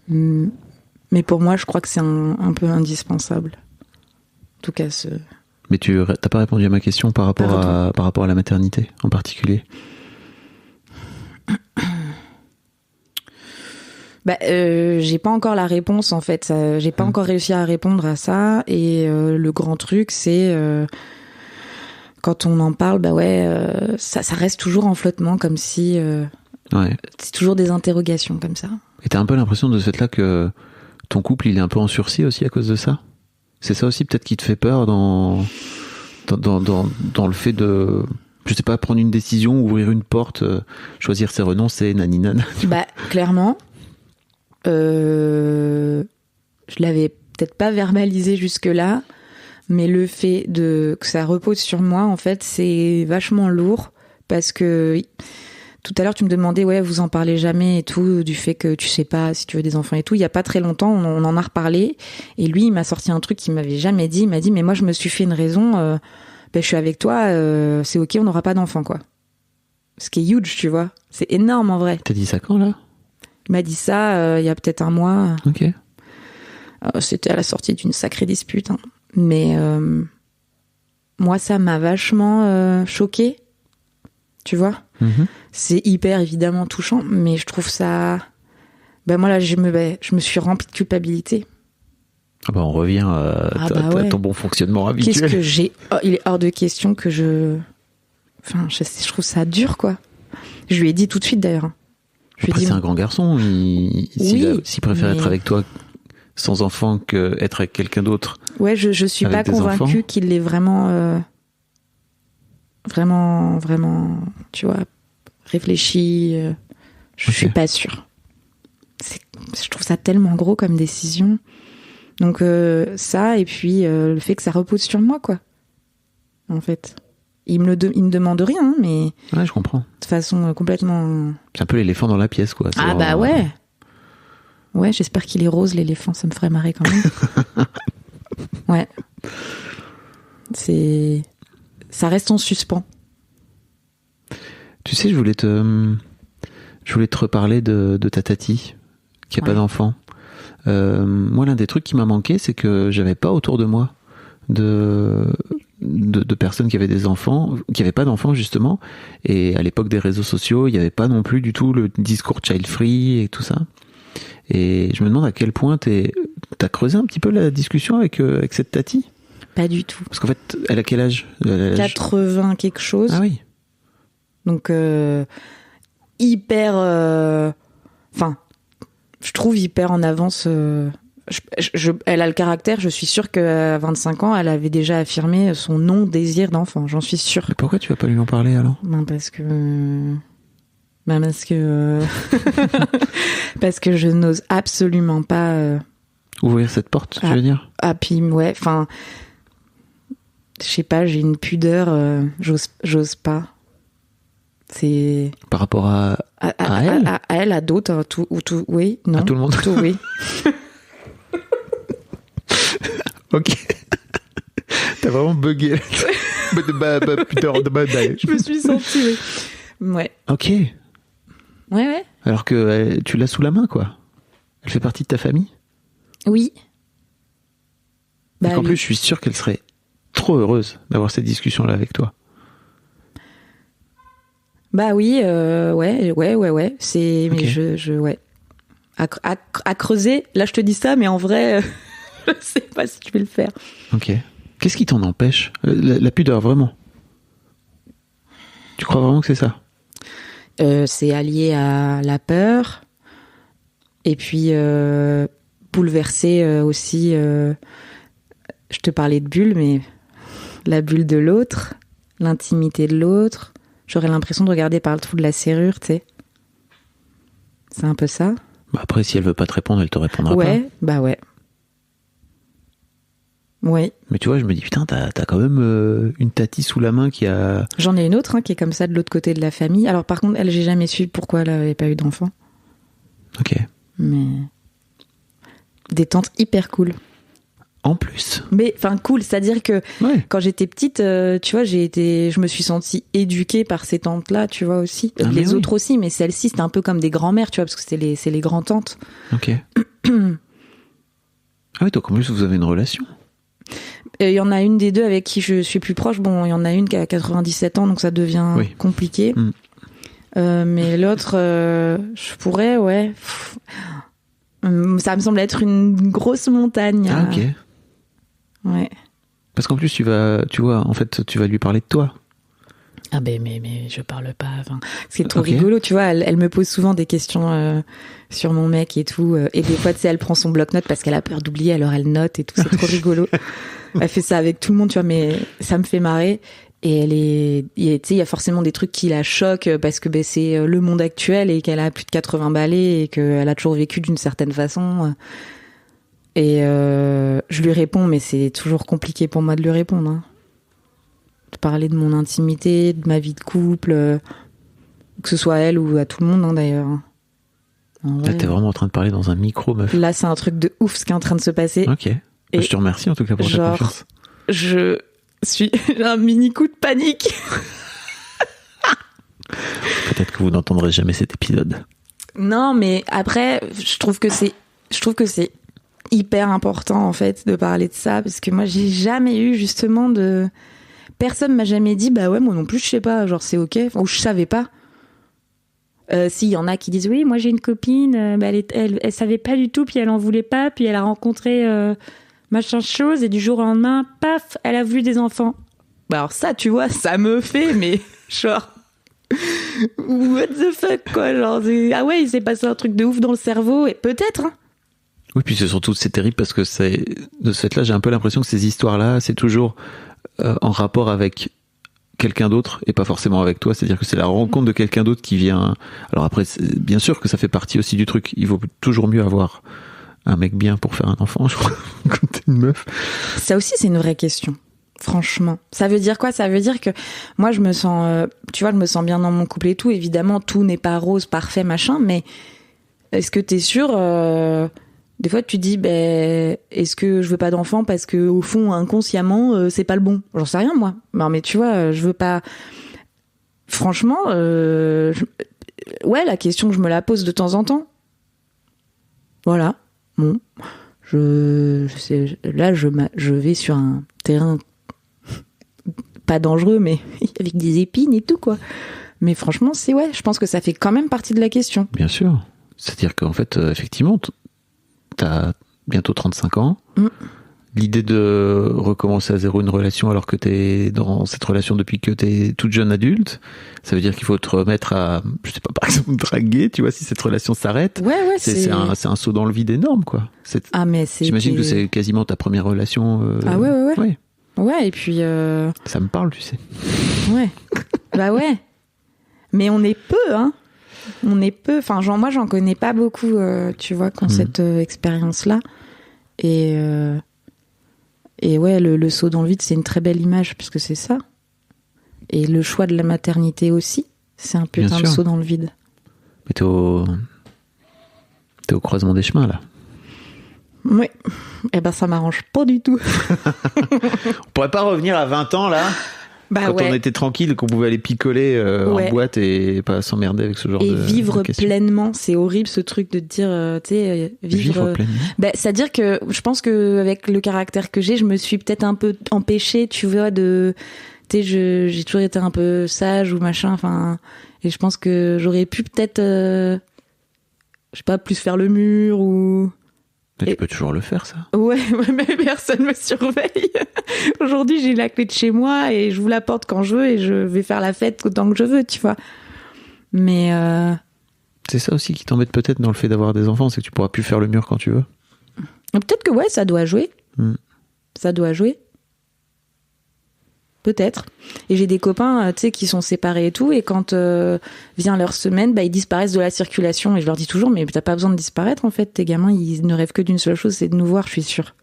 Mais pour moi, je crois que c'est un peu indispensable. En tout cas, Mais t'as pas répondu à ma question par rapport à la maternité en particulier. J'ai pas encore la réponse en fait. J'ai pas encore réussi à répondre à ça. Et le grand truc, c'est quand on en parle, ça reste toujours en flottement, comme si c'est toujours des interrogations comme ça. Et t'as un peu l'impression de ce fait-là que ton couple, il est un peu en sursis aussi à cause de ça? C'est ça aussi peut-être qui te fait peur dans le fait de, je sais pas, prendre une décision, ouvrir une porte, choisir ses renoncer, naninana. Clairement, je l'avais peut-être pas verbalisé jusque-là, mais le fait que ça repose sur moi, en fait, c'est vachement lourd parce que tout à l'heure, tu me demandais, vous en parlez jamais et tout, du fait que tu sais pas si tu veux des enfants et tout. Il y a pas très longtemps, on en a reparlé. Et lui, il m'a sorti un truc qu'il m'avait jamais dit. Il m'a dit, mais moi, je me suis fait une raison. Je suis avec toi, c'est ok, on n'aura pas d'enfants, quoi. Ce qui est huge, tu vois. C'est énorme, en vrai. T'as dit ça quand, là? Il m'a dit ça il y a peut-être un mois. Ok. C'était à la sortie d'une sacrée dispute. Hein. Mais moi, ça m'a vachement choquée. Tu vois? C'est hyper évidemment touchant, mais je trouve ça. Moi là, je me suis remplie de culpabilité. On revient à ton bon fonctionnement habituel. Qu'est-ce que j'ai? Il est hors de question que je trouve ça dur, quoi. Je lui ai dit tout de suite d'ailleurs. Après, c'est un grand garçon. S'il préfère être avec toi sans enfant qu'être avec quelqu'un d'autre. Ouais, je suis pas convaincue qu'il l'ait vraiment. Vraiment, tu vois, réfléchi. Je suis pas sûre. Je trouve ça tellement gros comme décision. Donc ça, et puis le fait que ça repose sur moi, quoi. En fait. Il me demande rien, hein, mais... Ouais, je comprends. De façon complètement... C'est un peu l'éléphant dans la pièce, quoi. Ouais. Ouais, j'espère qu'il est rose, l'éléphant, ça me ferait marrer quand même. Ouais. Ça reste en suspens. Tu sais, je voulais te reparler de ta tati, qui a pas d'enfant. Moi, l'un des trucs qui m'a manqué, c'est que j'avais pas autour de moi de personnes qui avaient des enfants, qui avaient pas d'enfants, justement. Et à l'époque des réseaux sociaux, il y avait pas non plus du tout le discours child-free et tout ça. Et je me demande à quel point t'as creusé un petit peu la discussion avec cette tati. Pas du tout. Parce qu'en fait, elle a quel âge? 80 quelque chose. Ah oui. Donc, hyper... Enfin, je trouve hyper en avance... elle a le caractère, je suis sûre qu'à 25 ans, elle avait déjà affirmé son non-désir d'enfant, j'en suis sûre. Mais pourquoi tu vas pas lui en parler alors? Parce que parce que je n'ose absolument pas ouvrir cette porte, tu veux dire? Ah, puis ouais, enfin, je sais pas, j'ai une pudeur, j'ose pas. C'est par rapport à elle? À elle, à d'autres, hein, tout, oui, non. À tout le monde? Tout, oui. Ok. T'as vraiment bugué. Je me suis sentie, oui. Ouais. Ok. Ouais. Alors que tu l'as sous la main, quoi. Elle fait partie de ta famille? Oui. En plus, je suis sûr qu'elle serait trop heureuse d'avoir cette discussion-là avec toi. Bah oui, ouais. C'est, okay. Mais ouais. À creuser, là je te dis ça, mais en vrai, je sais pas si je vais le faire. Ok. Qu'est-ce qui t'en empêche? La pudeur, vraiment? Tu crois vraiment que c'est ça? C'est allié à la peur. Et puis, bouleversé aussi. Je te parlais de bulle, mais la bulle de l'autre, l'intimité de l'autre. J'aurais l'impression de regarder par le trou de la serrure, tu sais. C'est un peu ça. Bah après, si elle veut pas te répondre, elle te répondra pas. Ouais, bah ouais. Oui. Mais tu vois, je me dis, putain, t'as quand même une tati sous la main qui a... J'en ai une autre qui est comme ça de l'autre côté de la famille. Alors par contre, elle, j'ai jamais su pourquoi elle avait pas eu d'enfant. Ok. Mais... des tantes hyper cool. En plus. Mais enfin cool, c'est-à-dire que ouais. Quand j'étais petite, tu vois, je me suis sentie éduquée par ces tantes-là, tu vois aussi. Les autres aussi, mais celle-ci, c'était un peu comme des grands-mères, tu vois, parce que c'est les grands-tantes. Ok. Ah oui, donc en plus, vous avez une relation. Il y en a une des deux avec qui je suis plus proche. Bon, il y en a une qui a 97 ans, donc ça devient compliqué. Mais l'autre, je pourrais, ouais. Ça me semble être une grosse montagne. Ah, ok. Ouais. Parce qu'en plus, tu vas lui parler de toi. Ah ben mais je parle pas. Enfin, c'est trop rigolo, tu vois. Elle me pose souvent des questions sur mon mec et tout. Et des fois, tu sais, elle prend son bloc-notes parce qu'elle a peur d'oublier, alors elle note et tout. C'est trop rigolo. Elle fait ça avec tout le monde, tu vois. Mais ça me fait marrer. Et tu sais, il y a forcément des trucs qui la choquent parce que c'est le monde actuel et qu'elle a plus de 80 balais et qu'elle a toujours vécu d'une certaine façon. Et je lui réponds, mais c'est toujours compliqué pour moi de lui répondre. Hein. De parler de mon intimité, de ma vie de couple, que ce soit à elle ou à tout le monde, hein, d'ailleurs. Là, t'es vraiment en train de parler dans un micro, meuf. Là, c'est un truc de ouf ce qui est en train de se passer. Ok. Et je te remercie en tout cas pour ta confiance. J'ai un mini coup de panique. Peut-être que vous n'entendrez jamais cet épisode. Non, mais après, je trouve que c'est hyper important en fait de parler de ça parce que moi j'ai jamais eu justement de... Personne m'a jamais dit bah ouais moi non plus je sais pas, genre c'est ok, ou je savais pas. Si, il y en a qui disent oui moi j'ai une copine, elle savait pas du tout puis elle en voulait pas puis elle a rencontré machin chose et du jour au lendemain paf elle a voulu des enfants. Bah alors ça tu vois ça me fait mais genre what the fuck quoi, genre ah ouais il s'est passé un truc de ouf dans le cerveau et peut-être hein. Oui, puis c'est terrible parce que de ce fait-là, j'ai un peu l'impression que ces histoires-là, c'est toujours en rapport avec quelqu'un d'autre et pas forcément avec toi. C'est-à-dire que c'est la rencontre de quelqu'un d'autre qui vient. Alors après, bien sûr que ça fait partie aussi du truc. Il vaut toujours mieux avoir un mec bien pour faire un enfant, je crois, quand t'es une meuf. Ça aussi, c'est une vraie question. Franchement. Ça veut dire quoi? Ça veut dire que moi, je me sens bien dans mon couple et tout. Évidemment, tout n'est pas rose, parfait, machin, mais est-ce que t'es sûr des fois, tu dis, est-ce que je veux pas d'enfant parce que au fond, inconsciemment, c'est pas le bon. J'en sais rien, moi. Non, mais tu vois, je veux pas. Franchement, ouais, la question, je me la pose de temps en temps. Voilà. Bon, je sais. Là, je vais sur un terrain pas dangereux, mais avec des épines et tout, quoi. Mais franchement, je pense que ça fait quand même partie de la question. Bien sûr. C'est-à-dire qu'en fait, effectivement, t'as bientôt 35 ans. l'idée de recommencer à zéro une relation alors que t'es dans cette relation depuis que t'es toute jeune adulte, ça veut dire qu'il faut te remettre à, je sais pas, par exemple, draguer, tu vois, si cette relation s'arrête. Ouais, c'est un saut dans le vide énorme, quoi. J'imagine que c'est quasiment ta première relation. Ah ouais. Ouais, et puis... Ça me parle, tu sais. Ouais. Bah ouais. Mais on est peu, hein. On est peu. Enfin, moi, j'en connais pas beaucoup, tu vois, qui ont cette expérience-là. Et ouais, le saut dans le vide, c'est une très belle image, puisque c'est ça. Et le choix de la maternité aussi, c'est un putain de saut dans le vide. Mais t'es au croisement des chemins, là. Oui. Eh ben, ça m'arrange pas du tout. On pourrait pas revenir à 20 ans, là, quand on était tranquille, qu'on pouvait aller picoler en boîte et pas s'emmerder avec ce genre de vivre questions. Pleinement, c'est horrible ce truc de te dire, tu sais, vivre pleinement. C'est-à-dire que je pense qu'avec le caractère que j'ai, je me suis peut-être un peu empêchée, tu vois, de... Tu sais, j'ai toujours été un peu sage ou machin, enfin... Et je pense que j'aurais pu peut-être, je sais pas, plus faire le mur ou... Tu peux toujours le faire, ça. Ouais, mais personne me surveille. Aujourd'hui, j'ai la clé de chez moi et je vous la porte quand je veux et je vais faire la fête autant que je veux, tu vois. Mais... C'est ça aussi qui t'embête peut-être dans le fait d'avoir des enfants, c'est que tu pourras plus faire le mur quand tu veux. Peut-être que ouais, ça doit jouer. Ça doit jouer. Peut-être. Et j'ai des copains, tu sais, qui sont séparés et tout, et quand vient leur semaine, ils disparaissent de la circulation. Et je leur dis toujours, mais t'as pas besoin de disparaître, en fait. Tes gamins, ils ne rêvent que d'une seule chose, c'est de nous voir, je suis sûre.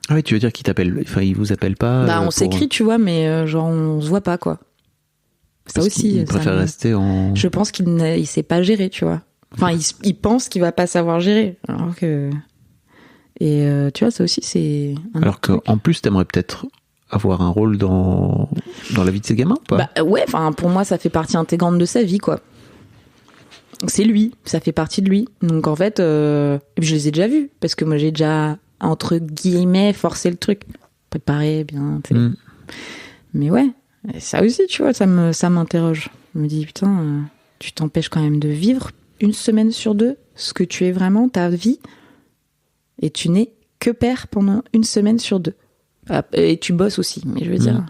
Ah oui, tu veux dire qu'ils t'appellent, enfin, ils vous appellent pas on s'écrit, tu vois, mais genre, on se voit pas, quoi. Ça parce aussi. Il préfère rester en... Je pense qu'il sait pas gérer, tu vois. Enfin, il pense qu'il va pas savoir gérer. Alors que... Et tu vois, ça aussi, c'est... Alors qu'en plus, t'aimerais peut-être avoir un rôle dans la vie de ses gamins, ou pas ? Ouais, enfin, pour moi, ça fait partie intégrante de sa vie, quoi. C'est lui, ça fait partie de lui. Donc, en fait, je les ai déjà vus, parce que moi, j'ai déjà, entre guillemets, forcé le truc. Préparé, bien, tu sais. Mais ouais, ça aussi, tu vois, ça m'interroge. Je me dis, putain, tu t'empêches quand même de vivre une semaine sur deux ce que tu es vraiment, ta vie, et tu n'es que père pendant une semaine sur deux. Et tu bosses aussi, mais je veux dire...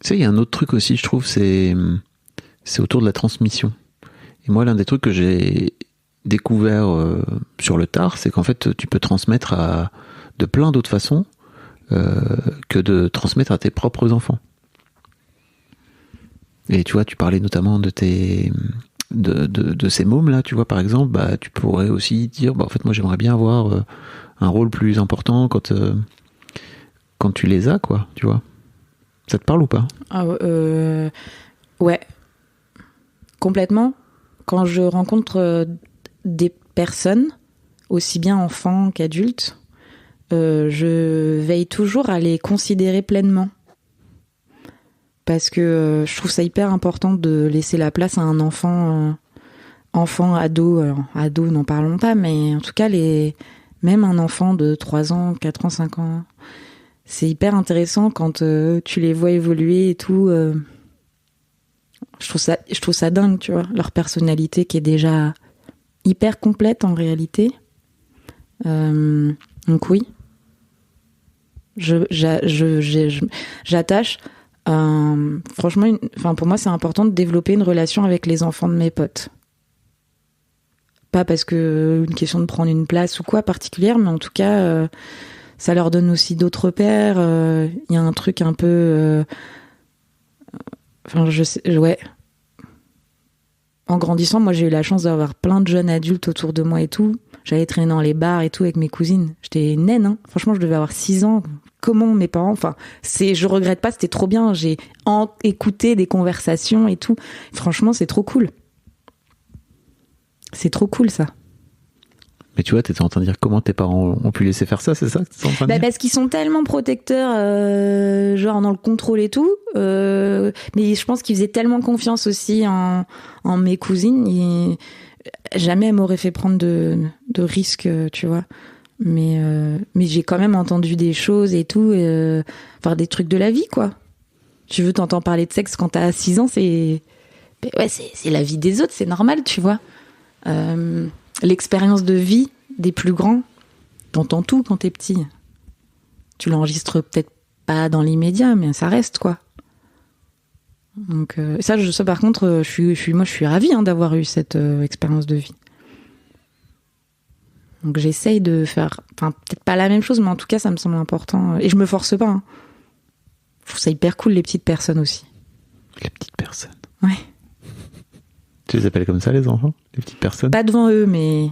Tu sais, il y a un autre truc aussi, je trouve, c'est autour de la transmission. Et moi, l'un des trucs que j'ai découvert sur le tard, c'est qu'en fait, tu peux transmettre de plein d'autres façons que de transmettre à tes propres enfants. Et tu vois, tu parlais notamment de ces mômes là, tu vois, par exemple, tu pourrais aussi dire, en fait, moi, j'aimerais bien avoir un rôle plus important quand tu les as, quoi, tu vois. Ça te parle ou pas ? Ouais. Complètement. Quand je rencontre des personnes, aussi bien enfants qu'adultes, je veille toujours à les considérer pleinement. Parce que je trouve ça hyper important de laisser la place à un enfant, ado. Alors, ado, n'en parlons pas, mais en tout cas, même un enfant de 3 ans, 4 ans, 5 ans, c'est hyper intéressant quand tu les vois évoluer et tout. Je trouve ça dingue, tu vois, leur personnalité qui est déjà hyper complète en réalité. Donc oui, j'attache. Franchement, pour moi, c'est important de développer une relation avec les enfants de mes potes. Pas parce que une question de prendre une place ou quoi particulière, mais en tout cas, ça leur donne aussi d'autres repères. Il y a un truc un peu... je sais... Ouais. En grandissant, moi, j'ai eu la chance d'avoir plein de jeunes adultes autour de moi et tout. J'allais traîner dans les bars et tout avec mes cousines. J'étais naine, hein. Franchement, je devais avoir 6 ans. Comment mes parents... je regrette pas, c'était trop bien. J'ai écouté des conversations et tout. Franchement, c'est trop cool. C'est trop cool, ça. Mais tu vois, t'étais en train de dire comment tes parents ont pu laisser faire ça, c'est ça que t'es en train de dire ? Parce qu'ils sont tellement protecteurs, genre dans le contrôle et tout. Mais je pense qu'ils faisaient tellement confiance aussi en mes cousines. Jamais elles m'auraient fait prendre de risques, tu vois. Mais j'ai quand même entendu des choses et tout. Des trucs de la vie, quoi. Tu veux t'entends parler de sexe quand t'as 6 ans, c'est la vie des autres, c'est normal, tu vois. L'expérience de vie des plus grands, t'entends tout quand t'es petit. Tu l'enregistres peut-être pas dans l'immédiat, mais ça reste, quoi. Donc ça par contre, je suis ravie d'avoir eu cette expérience de vie. Donc j'essaye de faire, peut-être pas la même chose, mais en tout cas ça me semble important. Et je me force pas. Je trouve ça hyper cool, les petites personnes aussi. Les petites personnes. Ouais. Tu les appelles comme ça, les enfants? Les petites personnes? Pas devant eux, mais...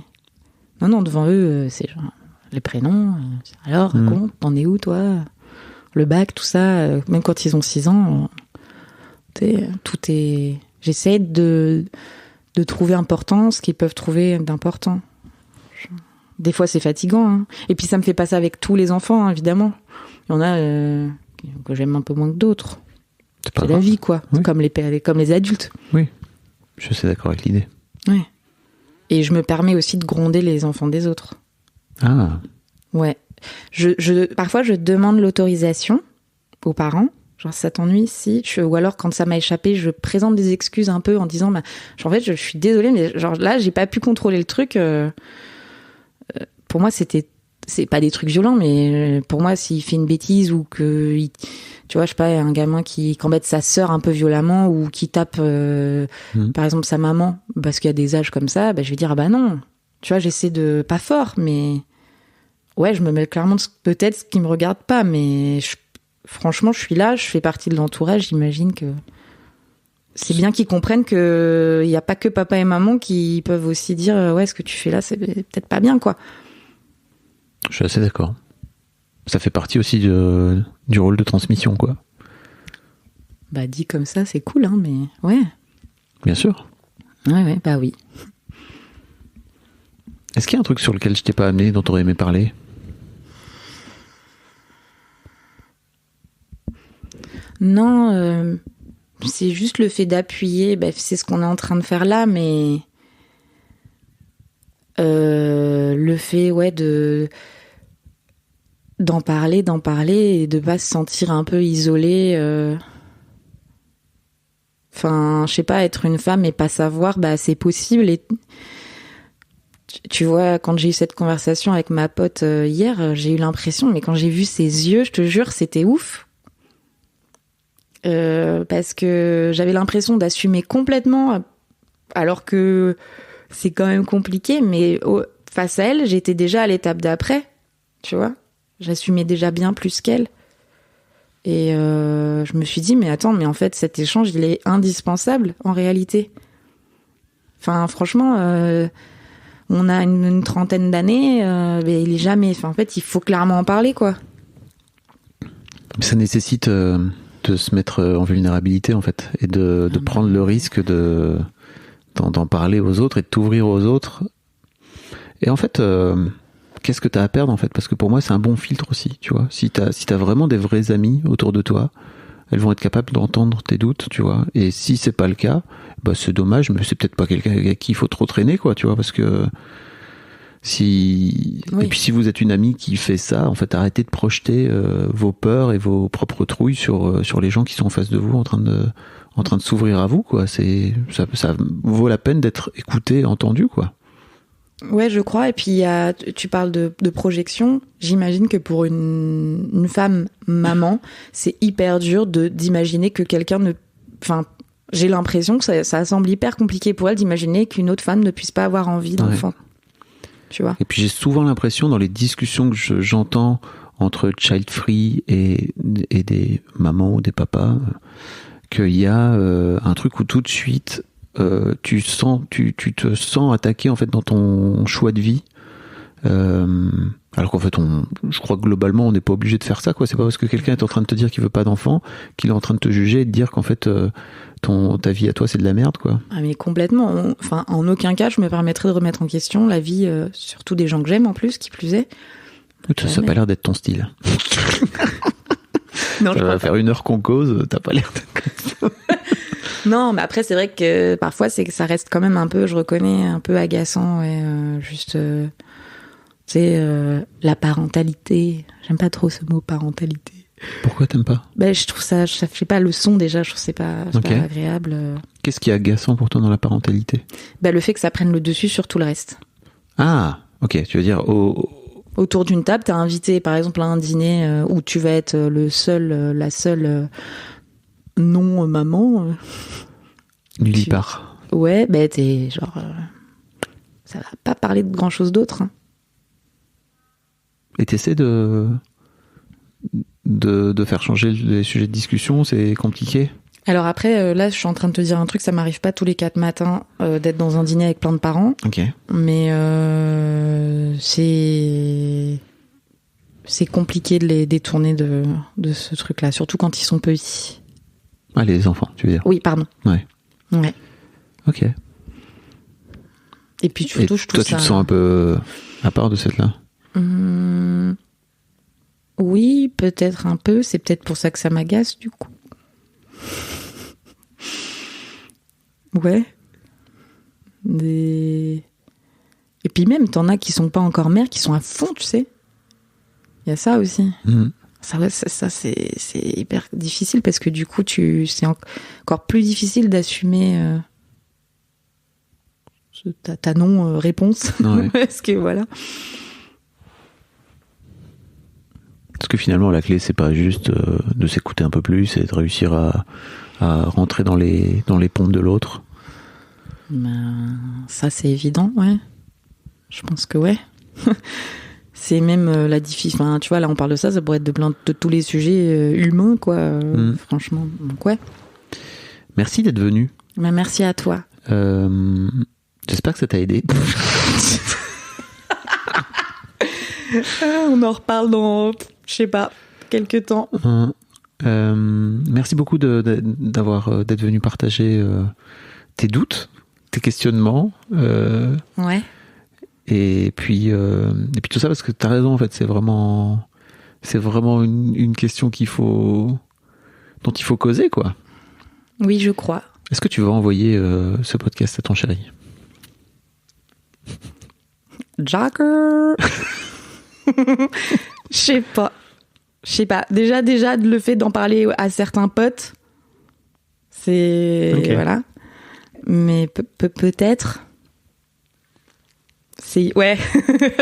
Non, devant eux, c'est genre les prénoms. Alors, raconte, t'en es où, toi? Le bac, tout ça. Même quand ils ont 6 ans, tout est... J'essaie de trouver important ce qu'ils peuvent trouver d'important. Des fois, c'est fatigant. Et puis, ça me fait pas ça avec tous les enfants, évidemment. Il y en a que j'aime un peu moins que d'autres. C'est la vie, quoi. Oui. Comme les adultes. Oui, je suis d'accord avec l'idée. Ouais. Et je me permets aussi de gronder les enfants des autres. Ah. Ouais. Parfois, je demande l'autorisation aux parents. Genre, ça t'ennuie si ou alors, quand ça m'a échappé, je présente des excuses un peu en disant, en fait, je suis désolée, mais genre là, j'ai pas pu contrôler le truc. Pour moi, c'est pas des trucs violents, mais pour moi, s'il fait une bêtise ou que, tu vois, je sais pas, un gamin qui embête sa sœur un peu violemment ou qui tape, par exemple, sa maman, parce qu'il y a des âges comme ça, je vais dire, non. Tu vois, j'essaie de, pas fort, mais ouais, je me mets clairement peut-être ce qui me regarde pas, mais franchement, je suis là, je fais partie de l'entourage, j'imagine que c'est bien qu'ils comprennent que il y a pas que papa et maman qui peuvent aussi dire, ouais, ce que tu fais là, c'est peut-être pas bien, quoi. Je suis assez d'accord. Ça fait partie aussi du rôle de transmission, quoi. Dit comme ça, c'est cool, mais ouais. Bien sûr. Ouais, oui. Est-ce qu'il y a un truc sur lequel je t'ai pas amené, dont t'aurais aimé parler? Non, c'est juste le fait d'appuyer, c'est ce qu'on est en train de faire là, mais le fait, d'en parler et de pas se sentir un peu isolé. Je sais pas, être une femme et pas savoir, c'est possible. Et tu vois, quand j'ai eu cette conversation avec ma pote hier, j'ai eu l'impression, mais quand j'ai vu ses yeux, je te jure, c'était ouf. Parce que j'avais l'impression d'assumer complètement, alors que c'est quand même compliqué, mais face à elle, j'étais déjà à l'étape d'après, tu vois. J'assumais déjà bien plus qu'elle. Et je me suis dit, mais attends, mais en fait, cet échange, il est indispensable, en réalité. Franchement, on a une trentaine d'années, mais il est jamais... en fait, il faut clairement en parler, quoi. Ça nécessite de se mettre en vulnérabilité, en fait, et de prendre le risque d'en parler aux autres et de t'ouvrir aux autres. Et en fait... qu'est-ce que t'as à perdre, en fait? Parce que pour moi, c'est un bon filtre aussi, tu vois. Si t'as vraiment des vrais amis autour de toi, elles vont être capables d'entendre tes doutes, tu vois. Et si c'est pas le cas, c'est dommage, mais c'est peut-être pas quelqu'un avec qui il faut trop traîner, quoi, tu vois, parce que oui. Et puis si vous êtes une amie qui fait ça, en fait, arrêtez de projeter vos peurs et vos propres trouilles sur les gens qui sont en face de vous en train de s'ouvrir à vous, quoi. Ça vaut la peine d'être écouté, entendu, quoi. Ouais, je crois. Et puis tu parles de projection. J'imagine que pour une femme maman, c'est hyper dur d'imaginer que quelqu'un ne... j'ai l'impression que ça semble hyper compliqué pour elle d'imaginer qu'une autre femme ne puisse pas avoir envie d'enfant. Ouais. Tu vois. Et puis j'ai souvent l'impression dans les discussions que j'entends entre child free et des mamans ou des papas qu'il y a un truc où tout de suite tu te sens attaqué, en fait, dans ton choix de vie, alors qu'en fait je crois que globalement on n'est pas obligé de faire ça, quoi. C'est pas parce que quelqu'un est en train de te dire qu'il veut pas d'enfant qu'il est en train de te juger et de dire qu'en fait ta vie à toi c'est de la merde, quoi. Ah, mais complètement. En aucun cas je me permettrais de remettre en question la vie, surtout des gens que j'aime, en plus, qui plus est. Ça n'a pas l'air d'être ton style. Non, ça va faire 1 heure qu'on cause, t'as pas l'air d'être comme ça. Non, mais après, c'est vrai que parfois, ça reste quand même un peu, je reconnais, un peu agaçant. Juste, tu sais, la parentalité. J'aime pas trop ce mot parentalité. Pourquoi t'aimes pas? Je trouve ça, je sais pas, le son déjà, je trouve que c'est pas agréable. Qu'est-ce qui est agaçant pour toi dans la parentalité? Le fait que ça prenne le dessus sur tout le reste. Ah, ok, tu veux dire au autour d'une table, t'es invité par exemple à un dîner où tu vas être la seule non maman. Nullipare. Ouais, bah t'es genre ça va pas parler de grand chose d'autre. Hein. Et t'essaies de faire changer les sujets de discussion, c'est compliqué? Alors après, là, je suis en train de te dire un truc, ça m'arrive pas tous les 4 matins d'être dans un dîner avec plein de parents. Ok. Mais c'est compliqué de les détourner de ce truc-là, surtout quand ils sont petits. Ah, les enfants, tu veux dire? Oui, pardon. Ouais. Ouais. Ok. Et puis surtout, je trouve toi, ça... tu te sens un peu à part de cette là? Oui, peut-être un peu. C'est peut-être pour ça que ça m'agace, du coup. Ouais. Et puis même, t'en as qui sont pas encore mères, qui sont à fond, tu sais. Il y a ça aussi. Ça c'est hyper difficile parce que du coup, c'est encore plus difficile d'assumer ta non-réponse. Ouais. Parce que voilà. Parce que finalement, la clé, c'est pas juste de s'écouter un peu plus et de réussir à rentrer dans les pompes de l'autre. Ben, ça, c'est évident, ouais. Je pense que ouais. C'est même la difficulté. Enfin, tu vois, là, on parle de ça, ça pourrait être de tous les sujets humains, quoi. Franchement, donc ouais. Merci d'être venu. Ben, merci à toi. J'espère que ça t'a aidé. On en reparle dans, je sais pas, quelques temps. Merci beaucoup d'être venu partager tes doutes, tes questionnements. Ouais. Et puis tout ça, parce que t'as raison, en fait, c'est vraiment une question dont il faut causer, quoi. Oui, je crois. Est-ce que tu vas envoyer ce podcast à ton chéri? Joker. Je sais pas. Déjà, le fait d'en parler à certains potes, c'est... Okay. Voilà. Mais peut-être... C'est... Ouais.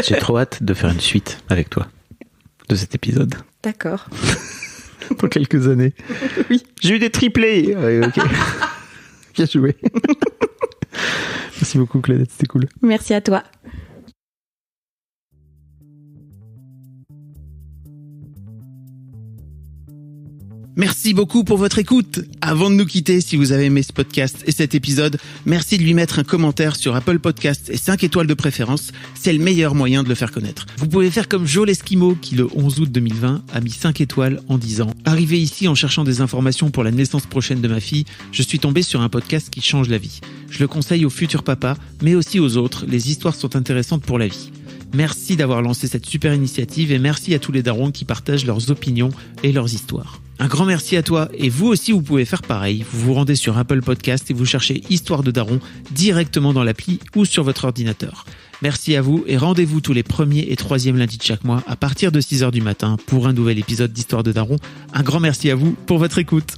J'ai trop hâte de faire une suite avec toi de cet épisode. D'accord. Pour quelques années. Oui. J'ai eu des triplés. Ouais, ok. Bien joué. Merci beaucoup, Claudette, c'était cool. Merci à toi. Merci beaucoup pour votre écoute. Avant de nous quitter, si vous avez aimé ce podcast et cet épisode, merci de lui mettre un commentaire sur Apple Podcasts et 5 étoiles de préférence. C'est le meilleur moyen de le faire connaître. Vous pouvez faire comme Jo l'Esquimau qui, le 11 août 2020, a mis 5 étoiles en disant « Arrivé ici en cherchant des informations pour la naissance prochaine de ma fille, je suis tombé sur un podcast qui change la vie. Je le conseille aux futurs papas, mais aussi aux autres. Les histoires sont intéressantes pour la vie. » Merci d'avoir lancé cette super initiative et merci à tous les darons qui partagent leurs opinions et leurs histoires. Un grand merci à toi et vous aussi vous pouvez faire pareil. Vous vous rendez sur Apple Podcast et vous cherchez Histoire de Daron directement dans l'appli ou sur votre ordinateur. Merci à vous et rendez-vous tous les 1er et 3e lundis de chaque mois à partir de 6h du matin pour un nouvel épisode d'Histoire de Daron. Un grand merci à vous pour votre écoute.